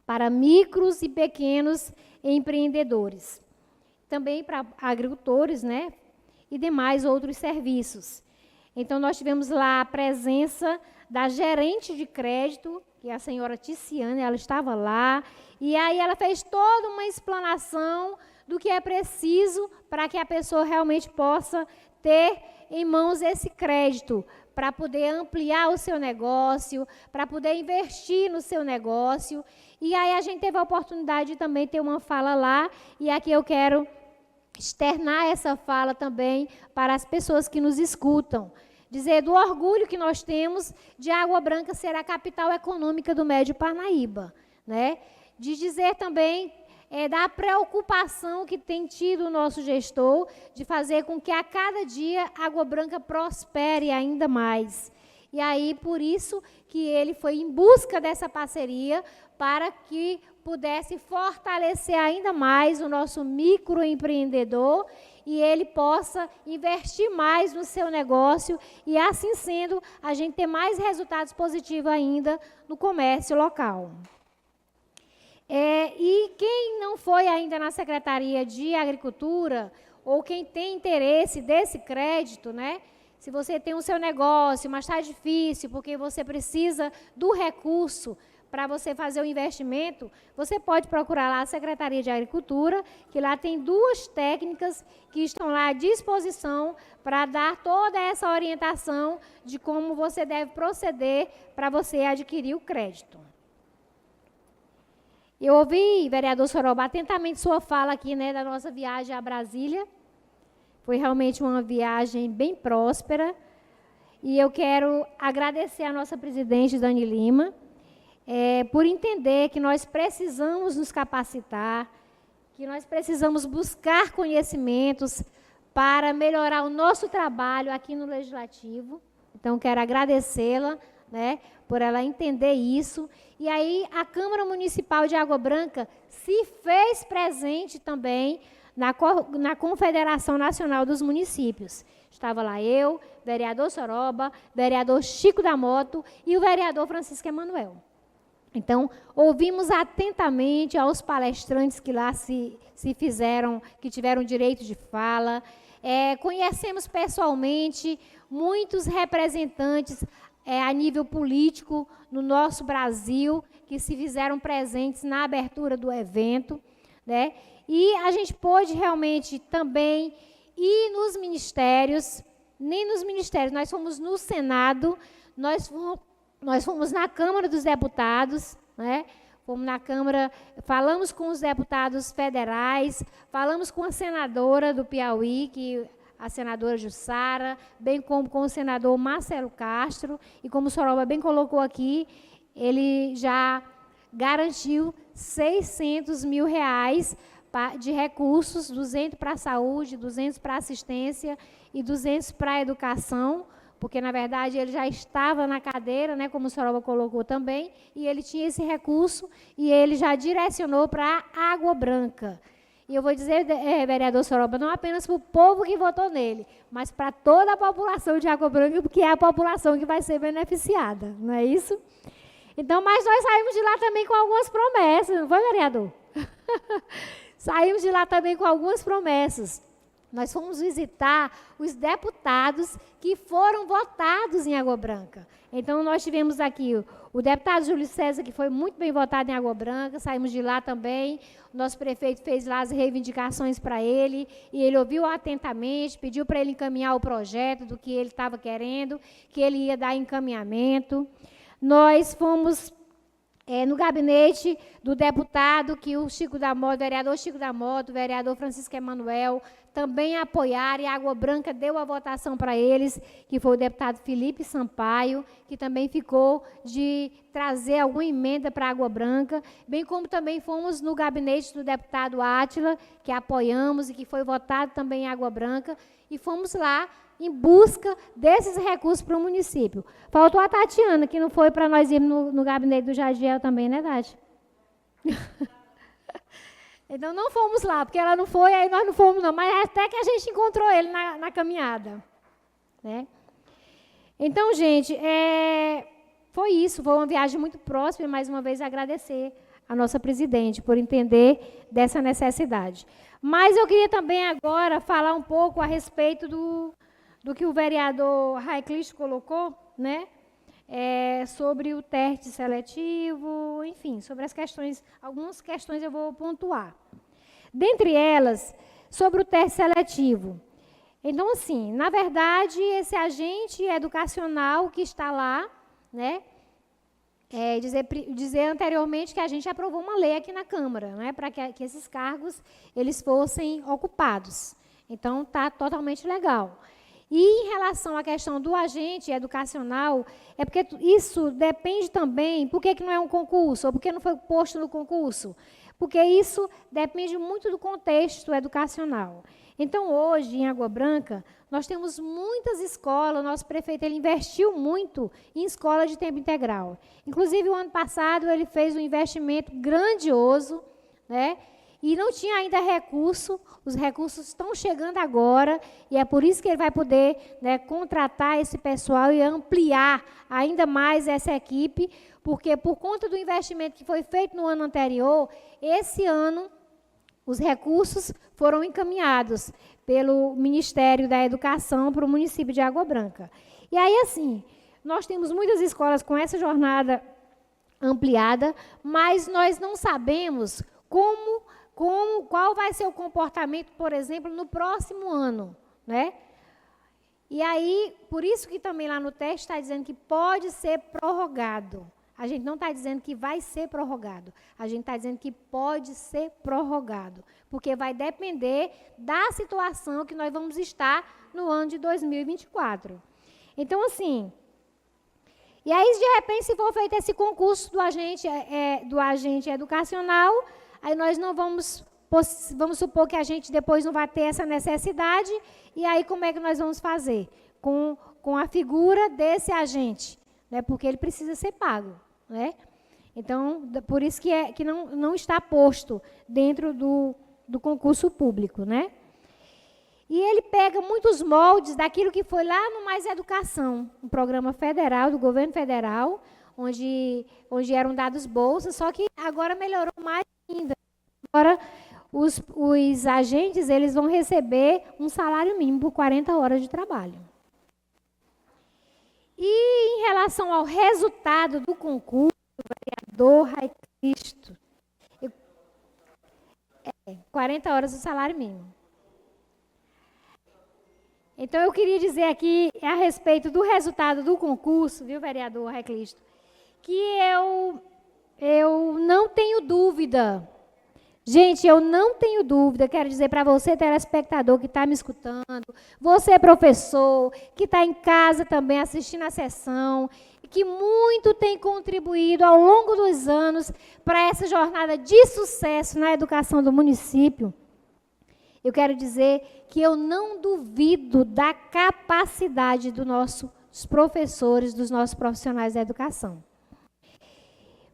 para micros e pequenos empreendedores. Também para agricultores, né, e demais outros serviços. Então, nós tivemos lá a presença da gerente de crédito, que é a senhora Ticiane, ela estava lá, e aí ela fez toda uma explanação do que é preciso para que a pessoa realmente possa ter em mãos esse crédito, para poder ampliar o seu negócio, para poder investir no seu negócio. E aí a gente teve a oportunidade de também ter uma fala lá, e aqui eu quero externar essa fala também para as pessoas que nos escutam. Dizer do orgulho que nós temos de Água Branca ser a capital econômica do Médio Parnaíba, né? De dizer também da preocupação que tem tido o nosso gestor de fazer com que a cada dia Água Branca prospere ainda mais. E aí, por isso que ele foi em busca dessa parceria para que pudesse fortalecer ainda mais o nosso microempreendedor e ele possa investir mais no seu negócio e, assim sendo, a gente ter mais resultados positivos ainda no comércio local. E quem não foi ainda na Secretaria de Agricultura, ou quem tem interesse desse crédito, né? Se você tem o seu negócio, mas está difícil, porque você precisa do recurso para você fazer o investimento, você pode procurar lá a Secretaria de Agricultura, que lá tem 2 técnicas que estão lá à disposição para dar toda essa orientação de como você deve proceder para você adquirir o crédito. Eu ouvi, vereador Soroba, atentamente sua fala aqui, né, da nossa viagem a Brasília. Foi realmente uma viagem bem próspera. E eu quero agradecer a nossa presidente, Dani Lima, por entender que nós precisamos nos capacitar, que nós precisamos buscar conhecimentos para melhorar o nosso trabalho aqui no Legislativo. Então, quero agradecê-la, né, por ela entender isso. E aí, a Câmara Municipal de Água Branca se fez presente também na Confederação Nacional dos Municípios. Estava lá eu, vereador Soroba, vereador Chico da Mota e o vereador Francisco Emanuel. Então, ouvimos atentamente aos palestrantes que lá se fizeram, que tiveram direito de fala. Conhecemos pessoalmente muitos representantes a nível político no nosso Brasil, que se fizeram presentes na abertura do evento, né? E a gente pôde realmente também ir nos ministérios, nem nos ministérios, nós fomos no Senado, nós nós fomos na Câmara dos Deputados, né? Fomos na Câmara, falamos com os deputados federais, falamos com a senadora do Piauí, a senadora Jussara, bem como com o senador Marcelo Castro, e como o Soroba bem colocou aqui, ele já garantiu 600 mil reais de recursos, 200 para a saúde, 200 para a assistência e 200 para a educação, porque, na verdade, ele já estava na cadeira, né, como o Soroba colocou também, e ele tinha esse recurso, e ele já direcionou para a Água Branca. E eu vou dizer, vereador Soroba, não apenas para o povo que votou nele, mas para toda a população de Água Branca, porque é a população que vai ser beneficiada, não é isso? Então, mas nós saímos de lá também com algumas promessas, não foi, vereador? Saímos de lá também com algumas promessas. Nós fomos visitar os deputados que foram votados em Água Branca. Então, nós tivemos aqui o deputado Júlio César, que foi muito bem votado em Água Branca, saímos de lá também. O nosso prefeito fez lá as reivindicações para ele, e ele ouviu atentamente, pediu para ele encaminhar o projeto do que ele estava querendo, que ele ia dar encaminhamento. Nós fomos no gabinete do deputado, que o Chico da Moto, o vereador Chico da Moto, o vereador Francisco Emanuel, também apoiaram, e a Água Branca deu a votação para eles, que foi o deputado Felipe Sampaio, que também ficou de trazer alguma emenda para a Água Branca, bem como também fomos no gabinete do deputado Átila, que apoiamos e que foi votado também em Água Branca, e fomos lá em busca desses recursos para o município. Faltou a Tatiana, que não foi para nós irmos no gabinete do Jadiel também, né, Tati? Então, não fomos lá, porque ela não foi, aí nós não fomos, não. Mas até que a gente encontrou ele na caminhada. Né? Então, gente, foi isso. Foi uma viagem muito próxima, e mais uma vez agradecer a nossa presidente por entender dessa necessidade. Mas eu queria também agora falar um pouco a respeito do que o vereador Raiclisto colocou, né? Sobre o teste seletivo, enfim, sobre as questões, algumas questões eu vou pontuar. Dentre elas, sobre o teste seletivo. Então, assim, na verdade, esse agente educacional que está lá, né, dizer anteriormente que a gente aprovou uma lei aqui na Câmara, né, para que esses cargos eles fossem ocupados. Então, está totalmente legal. E em relação à questão do agente educacional, é porque isso depende também, por que não é um concurso, ou por que não foi posto no concurso? Porque isso depende muito do contexto educacional. Então, hoje, em Água Branca, nós temos muitas escolas, o nosso prefeito ele investiu muito em escola de tempo integral. Inclusive, o ano passado, ele fez um investimento grandioso, né? E não tinha ainda recurso, os recursos estão chegando agora, e é por isso que ele vai poder, né, contratar esse pessoal e ampliar ainda mais essa equipe, porque por conta do investimento que foi feito no ano anterior, esse ano os recursos foram encaminhados pelo Ministério da Educação para o município de Água Branca. E aí, assim, nós temos muitas escolas com essa jornada ampliada, mas nós não sabemos qual vai ser o comportamento, por exemplo, no próximo ano, né? E aí, por isso que também lá no teste está dizendo que pode ser prorrogado. A gente não está dizendo que vai ser prorrogado. A gente está dizendo que pode ser prorrogado, porque vai depender da situação que nós vamos estar no ano de 2024. Então, assim, e aí, de repente, se for feito esse concurso do agente educacional, aí nós não vamos supor que a gente depois não vai ter essa necessidade, e aí como é que nós vamos fazer? Com a figura desse agente, né? Porque ele precisa ser pago. Né? Então, por isso que não está posto dentro do concurso público. Né? E ele pega muitos moldes daquilo que foi lá no Mais Educação, um programa federal, do governo federal, onde eram dados bolsas, só que agora melhorou mais ainda. Agora, os agentes eles vão receber um salário mínimo por 40 horas de trabalho. E em relação ao resultado do concurso, o vereador Raiclisto, 40 horas do salário mínimo. Então, eu queria dizer aqui a respeito do resultado do concurso, viu, vereador Raiclisto, que eu não tenho dúvida. Gente, eu não tenho dúvida, quero dizer para você, telespectador que está me escutando, você, professor, que está em casa também assistindo a sessão, que muito tem contribuído ao longo dos anos para essa jornada de sucesso na educação do município. Eu quero dizer que eu não duvido da capacidade dos nossos professores, dos nossos profissionais da educação.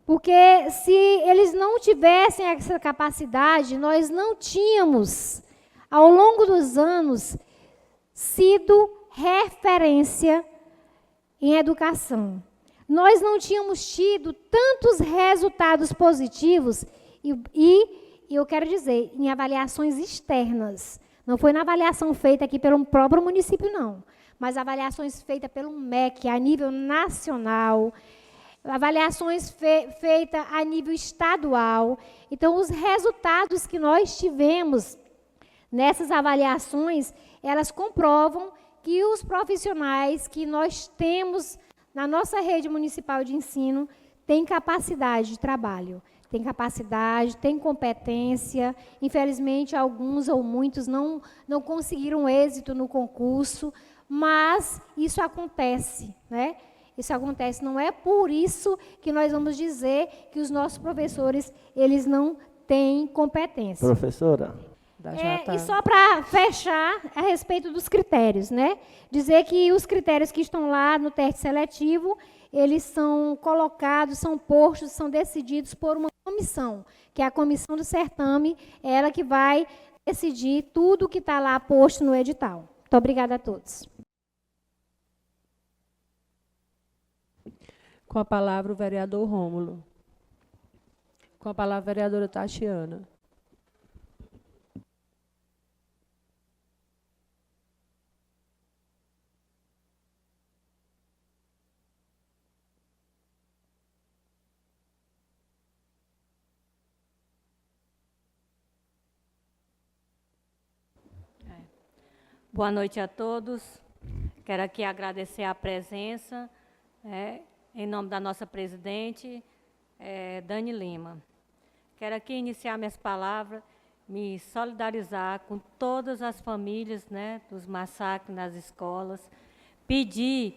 Porque se eles não tivessem essa capacidade, nós não tínhamos, ao longo dos anos, sido referência em educação. Nós não tínhamos tido tantos resultados positivos e eu quero dizer, em avaliações externas. Não foi na avaliação feita aqui pelo próprio município, não, mas avaliações feitas pelo MEC a nível nacional, avaliações feitas a nível estadual. Então, os resultados que nós tivemos nessas avaliações, elas comprovam que os profissionais que nós temos na nossa rede municipal de ensino têm capacidade de trabalho, têm capacidade, têm competência. Infelizmente, alguns ou muitos não conseguiram êxito no concurso, mas isso acontece, né? Isso acontece, não é por isso que nós vamos dizer que os nossos professores, eles não têm competência. Professora? E só para fechar a respeito dos critérios, né? Dizer que os critérios que estão lá no teste seletivo, eles são colocados, são postos, são decididos por uma comissão, que é a comissão do certame, ela que vai decidir tudo que está lá posto no edital. Muito obrigada a todos. Com a palavra, o vereador Rômulo. Com a palavra, a vereadora Tatiana. Boa noite a todos. Quero aqui agradecer a presença, em nome da nossa presidente, Dani Lima. Quero aqui iniciar minhas palavras, me solidarizar com todas as famílias, dos massacres nas escolas, pedir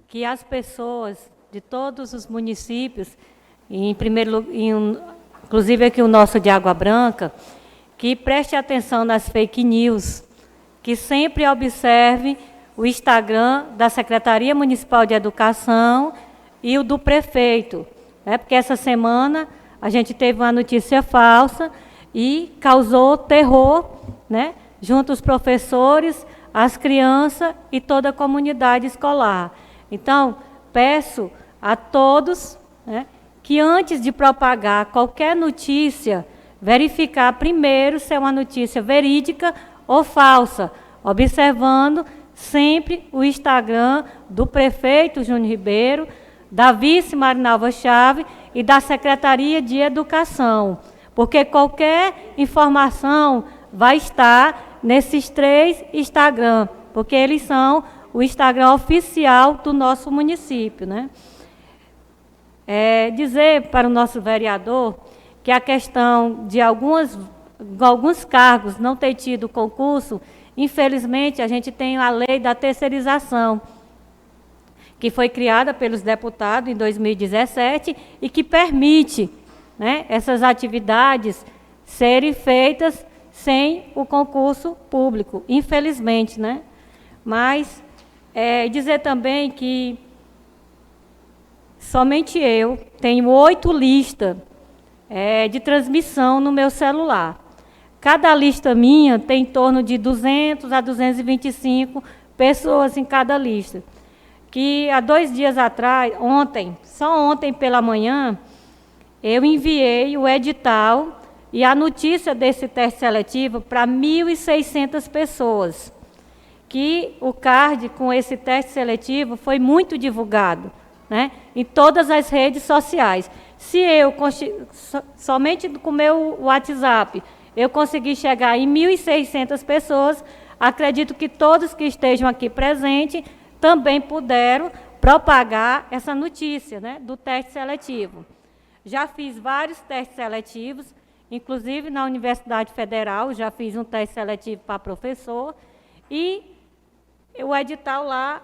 que as pessoas de todos os municípios, inclusive aqui o nosso de Água Branca, que preste atenção nas fake news, que sempre observe o Instagram da Secretaria Municipal de Educação e o do prefeito, porque essa semana a gente teve uma notícia falsa e causou terror, junto aos professores, as crianças e toda a comunidade escolar. Então, peço a todos, que antes de propagar qualquer notícia, verificar primeiro se é uma notícia verídica ou falsa, observando sempre o Instagram do prefeito Júnior Ribeiro, da vice Marinalva Chaves e da Secretaria de Educação, porque qualquer informação vai estar nesses 3 Instagram, porque eles são o Instagram oficial do nosso município, Dizer para o nosso vereador que a questão de alguns cargos não ter tido concurso, infelizmente, a gente tem a lei da terceirização, que foi criada pelos deputados em 2017 e que permite essas atividades serem feitas sem o concurso público, infelizmente. Mas dizer também que somente eu tenho 8 listas de transmissão no meu celular. Cada lista minha tem em torno de 200 a 225 pessoas em cada lista. Que há 2 dias atrás, só ontem pela manhã, eu enviei o edital e a notícia desse teste seletivo para 1.600 pessoas. Que o card com esse teste seletivo foi muito divulgado, em todas as redes sociais. Se eu, somente com o meu WhatsApp, eu consegui chegar em 1.600 pessoas, acredito que todos que estejam aqui presentes também puderam, propagar essa notícia, né, do teste seletivo. Já fiz vários testes seletivos, inclusive na Universidade Federal, já fiz um teste seletivo para professor, e o edital lá,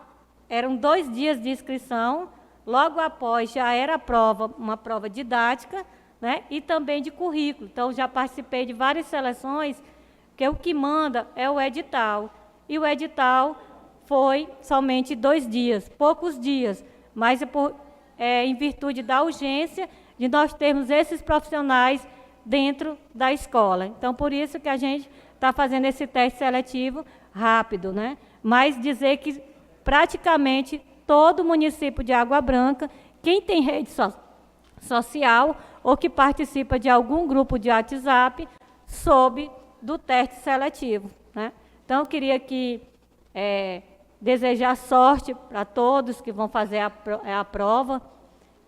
eram 2 dias de inscrição, logo após já era a prova, uma prova didática, né, e também de currículo. Então, já participei de várias seleções, que o que manda é o edital. E o edital foi somente 2 dias, poucos dias, mas em virtude da urgência de nós termos esses profissionais dentro da escola. Então, por isso que a gente está fazendo esse teste seletivo rápido, né? Mas dizer que praticamente todo município de Água Branca, quem tem rede social ou que participa de algum grupo de WhatsApp, soube do teste seletivo, né? Então, eu queria desejar sorte para todos que vão fazer a prova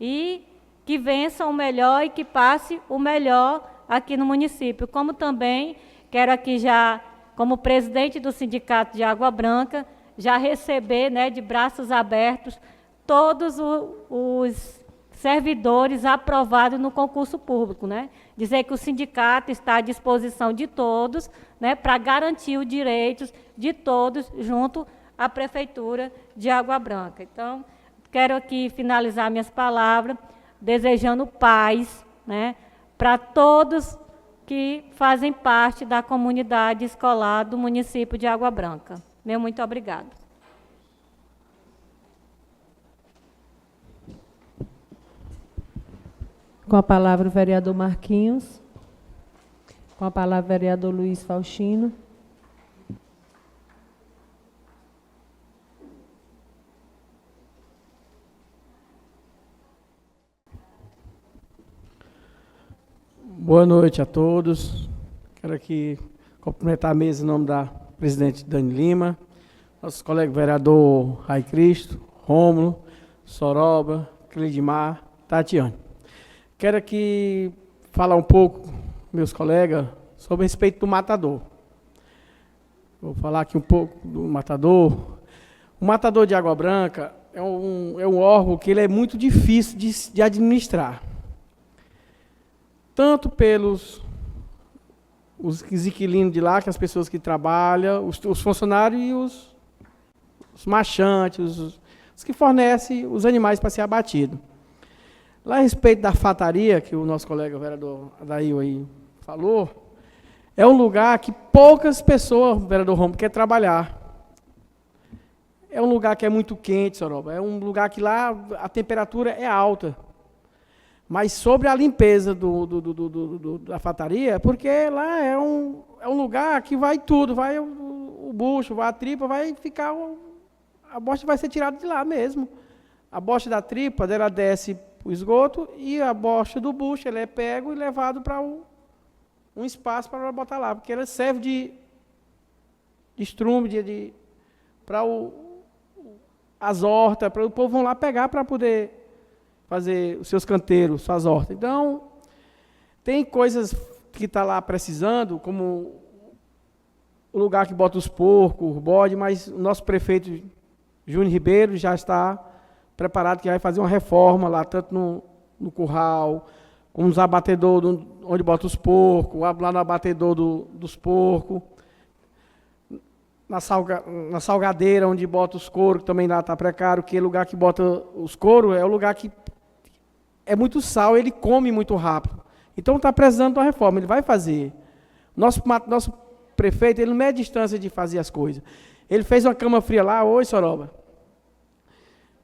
e que vençam o melhor e que passe o melhor aqui no município. Como também quero aqui já, como presidente do Sindicato de Água Branca, já receber, né, de braços abertos todos os servidores aprovados no concurso público, né? Dizer que o sindicato está à disposição de todos, né, para garantir os direitos de todos junto à Prefeitura de Água Branca. Então, quero aqui finalizar minhas palavras desejando paz, né, para todos que fazem parte da comunidade escolar do município de Água Branca. Meu muito obrigado. Com a palavra o vereador Marquinhos. Com a palavra o vereador Luiz Faustino. Boa noite a todos. Quero aqui cumprimentar a mesa em nome da presidente Dani Lima, nosso colega vereador Rai Cristo, Rômulo, Soroba, Cleidmar, Tatiane. Quero aqui falar um pouco, meus colegas, sobre a respeito do matador. Vou falar aqui um pouco do matador. O matador de Água Branca é um órgão que ele é muito difícil de administrar. Tanto pelos os inquilinos de lá, que as pessoas que trabalham, os funcionários e os marchantes, os que fornecem os animais para ser abatido. Lá a respeito da fataria, que o nosso colega o vereador Adail aí falou, é um lugar que poucas pessoas, vereador Romo, quer trabalhar. É um lugar que é muito quente, Soroba. É um lugar que lá a temperatura é alta. Mas sobre a limpeza da fataria, porque lá é um lugar que vai tudo, vai o bucho, vai a tripa, vai ficar, a bosta vai ser tirada de lá mesmo. A bosta da tripa, ela desce para o esgoto e a bosta do bucho, ele é pego e levado para um espaço para botar lá, porque ela serve de estrume, para as hortas, para o povo vão lá pegar para poder fazer os seus canteiros, suas hortas. Então, tem coisas que está lá precisando, como o lugar que bota os porcos, o bode, mas o nosso prefeito Júnior Ribeiro já está preparado, que vai fazer uma reforma lá, tanto no curral, como nos abatedores, onde bota os porcos, lá no abatedor dos porcos, na salgadeira, onde bota os couros, que também lá está precário, que é o lugar que bota os couros, é o lugar que é muito sal, ele come muito rápido. Então está precisando de uma reforma, ele vai fazer. Nosso prefeito, ele não mede distância de fazer as coisas. Ele fez uma cama fria lá hoje, Soroba,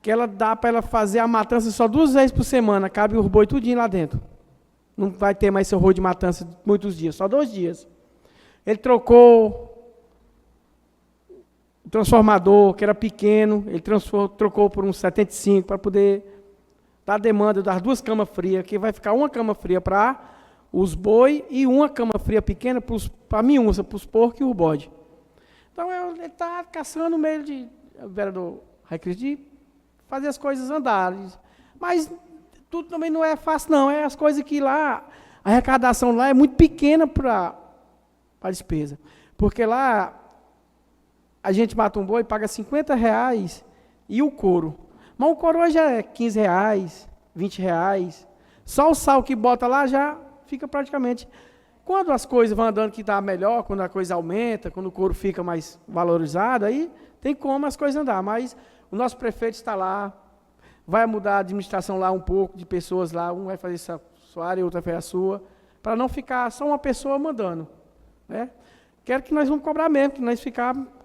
que ela dá para ela fazer a matança só 2 vezes por semana, cabe os boi tudinho lá dentro. Não vai ter mais seu rolo de matança muitos dias, só 2 dias. Ele trocou o transformador, que era pequeno, ele trocou por um 75 para poder dar demanda das 2 camas frias, que vai ficar uma cama fria para os boi e uma cama fria pequena para a miúça, para os porcos e o bode. Então, ele está caçando o meio de, vereador Rai Cristo, de fazer as coisas andarem. Mas tudo também não é fácil, não. É as coisas que lá, a arrecadação lá é muito pequena para a despesa. Porque lá, a gente mata um boi e paga R$50 e o couro. Mas o couro hoje é R$ 15, R$ 20. Só o sal que bota lá já fica praticamente... Quando as coisas vão andando que está melhor, quando a coisa aumenta, quando o couro fica mais valorizado, aí tem como as coisas andar. Mas o nosso prefeito está lá, vai mudar a administração lá um pouco, de pessoas lá, um vai fazer sua área, outro vai fazer a sua, para não ficar só uma pessoa mandando. Né? Quero que nós vamos cobrar mesmo, que nós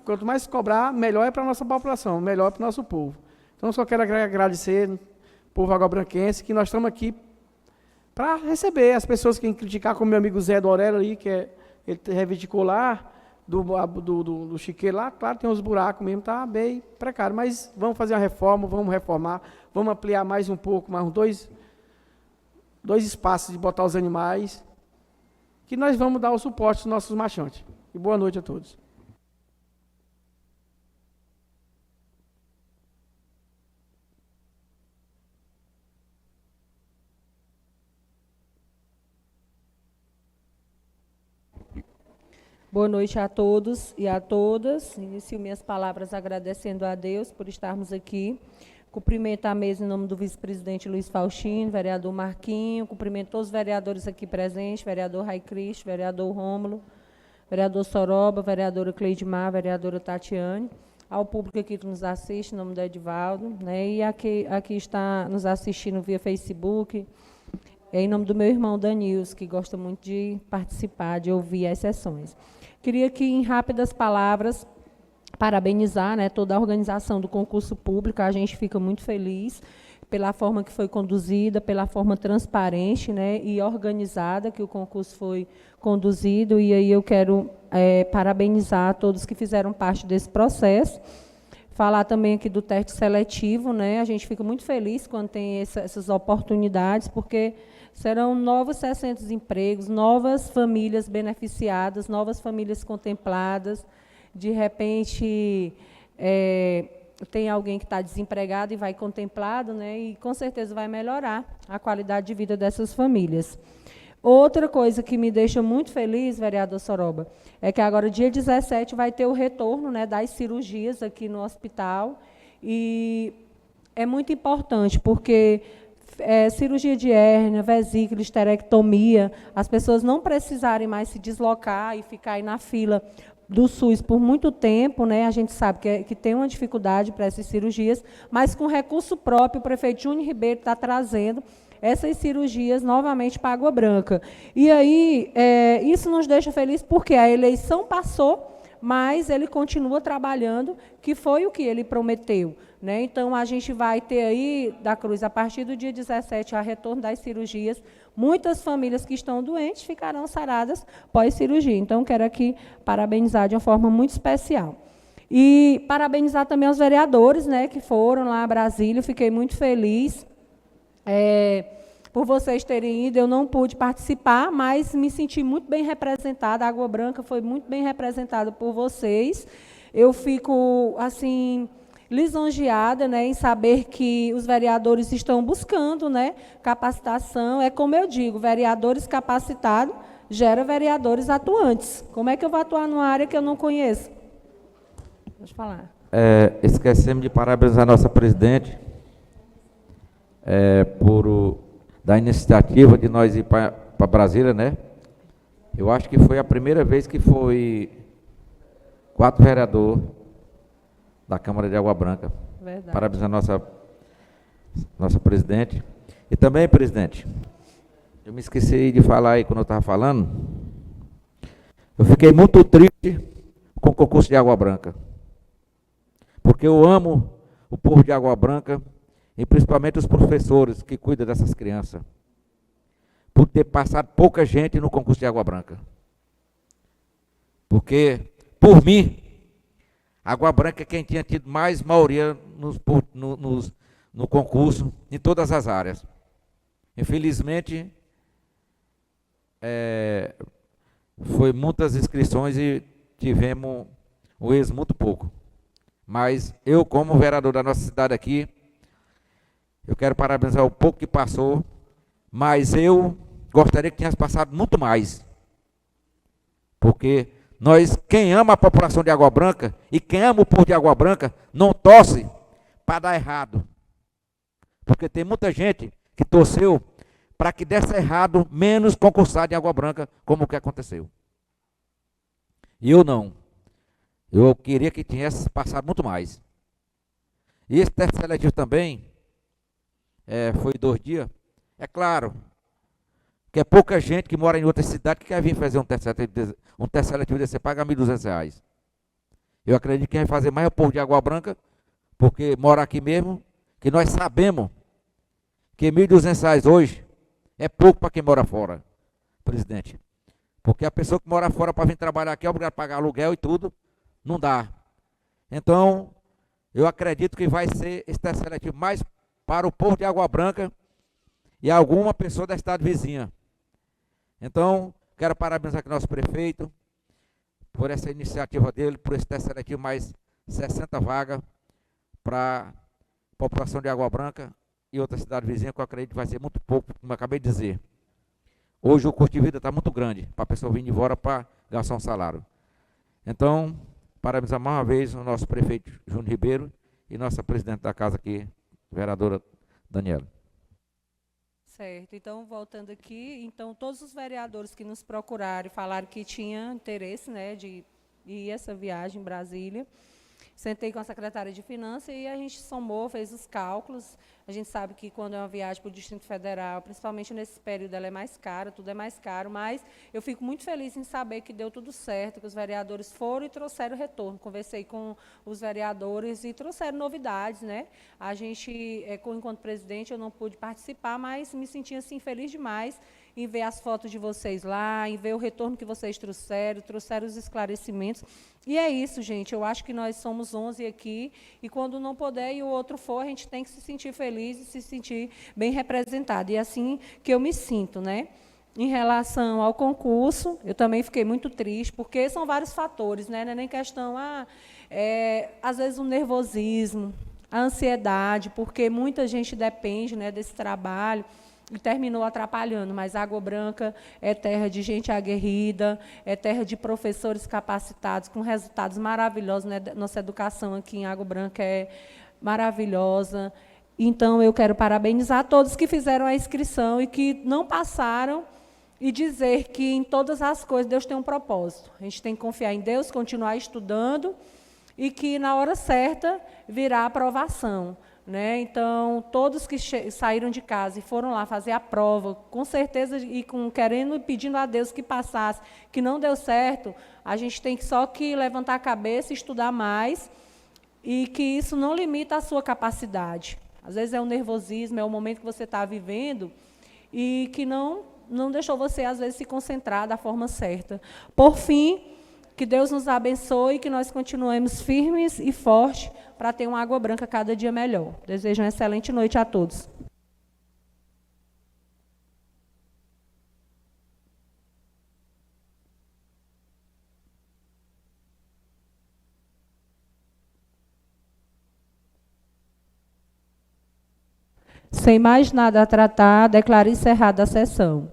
quanto mais cobrar, melhor é para a nossa população, melhor é para o nosso povo. Então, só quero agradecer ao povo aguabranquense, que nós estamos aqui para receber as pessoas que querem criticar, como meu amigo Zé do Aurélio ali, ele reivindicou lá, do chiqueiro lá, claro, tem uns buracos mesmo, está bem precário, mas vamos fazer uma reforma, vamos reformar, vamos ampliar mais um pouco, mais dois espaços de botar os animais, que nós vamos dar o suporte aos nossos machantes. E boa noite a todos. Boa noite a todos e a todas. Inicio minhas palavras agradecendo a Deus por estarmos aqui. Cumprimento a mesa em nome do vice-presidente Luiz Faustino, vereador Marquinho, cumprimento todos os vereadores aqui presentes, vereador Rai Cristo, vereador Rômulo, vereador Soroba, vereadora Cleidmar, vereadora Tatiane, ao público aqui que nos assiste, em nome do Edivaldo, né, e aqui está nos assistindo via Facebook, em nome do meu irmão Danils, que gosta muito de participar, de ouvir as sessões. Queria aqui, em rápidas palavras, parabenizar, né, toda a organização do concurso público. A gente fica muito feliz pela forma que foi conduzida, pela forma transparente, né, e organizada que o concurso foi conduzido. E aí eu quero parabenizar todos que fizeram parte desse processo. Falar também aqui do teste seletivo, né, a gente fica muito feliz quando tem essas oportunidades, porque serão novos 600 empregos, novas famílias beneficiadas, novas famílias contempladas. De repente, tem alguém que está desempregado e vai contemplado, né, e com certeza vai melhorar a qualidade de vida dessas famílias. Outra coisa que me deixa muito feliz, vereador Soroba, é que agora, dia 17, vai ter o retorno, né, das cirurgias aqui no hospital. E é muito importante, porque cirurgia de hérnia, vesícula, esterectomia, as pessoas não precisarem mais se deslocar e ficar aí na fila do SUS por muito tempo, né? A gente sabe que tem uma dificuldade para essas cirurgias, mas com recurso próprio, o prefeito Júnior Ribeiro está trazendo essas cirurgias novamente para Água Branca. E aí, isso nos deixa felizes, porque a eleição passou, mas ele continua trabalhando, que foi o que ele prometeu. Né? Então, a gente vai ter aí, da Cruz, a partir do dia 17, a retorno das cirurgias. Muitas famílias que estão doentes ficarão saradas pós-cirurgia. Então, quero aqui parabenizar de uma forma muito especial. E parabenizar também os vereadores, né, que foram lá a Brasília. Fiquei muito feliz por vocês terem ido. Eu não pude participar, mas me senti muito bem representada. A Água Branca foi muito bem representada por vocês. Eu fico, assim, lisonjeada, né, em saber que os vereadores estão buscando, né, capacitação. É como eu digo, vereadores capacitados gera vereadores atuantes. Como é que eu vou atuar numa área que eu não conheço? Pode falar. Esquecemos de parabenizar a nossa presidente da iniciativa de nós ir para Brasília, né? Eu acho que foi a primeira vez que foi 4 vereadores da Câmara de Água Branca. Verdade. Parabenizar a nossa presidente. E também, presidente, eu me esqueci de falar aí quando eu estava falando, eu fiquei muito triste com o concurso de Água Branca, porque eu amo o povo de Água Branca, e principalmente os professores que cuidam dessas crianças, por ter passado pouca gente no concurso de Água Branca. Porque, por mim, Água Branca é quem tinha tido mais maioria no concurso, em todas as áreas. Infelizmente, foi muitas inscrições e tivemos o êxito muito pouco. Mas eu, como vereador da nossa cidade aqui, eu quero parabenizar o pouco que passou, mas eu gostaria que tivesse passado muito mais. Porque quem ama a população de Água Branca e quem ama o povo de Água Branca, não torce para dar errado. Porque tem muita gente que torceu para que desse errado menos concursado em Água Branca, como o que aconteceu. E eu não. Eu queria que tivesse passado muito mais. E esse teste seletivo também, foi 2 dias. É claro que é pouca gente que mora em outra cidade que quer vir fazer um teste seletivo desse, paga R$ 1.200. Eu acredito que vai fazer mais o povo de Água Branca, porque mora aqui mesmo, que nós sabemos que R$ 1.200 hoje é pouco para quem mora fora, presidente. Porque a pessoa que mora fora para vir trabalhar aqui é obrigada a pagar aluguel e tudo, não dá. Então, eu acredito que vai ser esse teste seletivo mais para o povo de Água Branca e alguma pessoa da cidade vizinha. Então, quero parabenizar aqui o nosso prefeito por essa iniciativa dele, por esse teste seletivo mais 60 vagas para a população de Água Branca e outra cidade vizinha, que eu acredito que vai ser muito pouco, como eu acabei de dizer. Hoje o custo de vida está muito grande para a pessoa vir de fora para gastar um salário. Então, parabenizar mais uma vez o nosso prefeito Júnior Ribeiro e nossa presidente da casa aqui, vereadora Daniela. Certo, então voltando aqui, então todos os vereadores que nos procuraram e falaram que tinham interesse, né, de ir essa viagem em Brasília, sentei com a secretária de Finanças e a gente somou, fez os cálculos. A gente sabe que quando é uma viagem para o Distrito Federal, principalmente nesse período, ela é mais cara, tudo é mais caro, mas eu fico muito feliz em saber que deu tudo certo, que os vereadores foram e trouxeram retorno. Conversei com os vereadores e trouxeram novidades, né? A gente, enquanto presidente, eu não pude participar, mas me senti assim, feliz demais em ver as fotos de vocês lá, em ver o retorno que vocês trouxeram os esclarecimentos. E é isso, gente, eu acho que nós somos 11 aqui, e quando não puder e o outro for, a gente tem que se sentir feliz e se sentir bem representado. E é assim que eu me sinto, né? Em relação ao concurso, eu também fiquei muito triste, porque são vários fatores, né? Não é nem questão, às vezes o nervosismo, a ansiedade, porque muita gente depende, né, desse trabalho, e terminou atrapalhando, mas Água Branca é terra de gente aguerrida, é terra de professores capacitados, com resultados maravilhosos, né? Nossa educação aqui em Água Branca é maravilhosa. Então, eu quero parabenizar todos que fizeram a inscrição e que não passaram, e dizer que em todas as coisas Deus tem um propósito. A gente tem que confiar em Deus, continuar estudando, e que, na hora certa, virá a aprovação. Né? Então, todos que saíram de casa e foram lá fazer a prova, com certeza, e querendo e pedindo a Deus que passasse, que não deu certo, a gente tem só que levantar a cabeça, estudar mais, e que isso não limita a sua capacidade. Às vezes é o nervosismo, é o momento que você está vivendo, e que não deixou você, às vezes, se concentrar da forma certa. Por fim, que Deus nos abençoe e que nós continuemos firmes e fortes para ter uma Água Branca cada dia melhor. Desejo uma excelente noite a todos. Sem mais nada a tratar, declaro encerrada a sessão.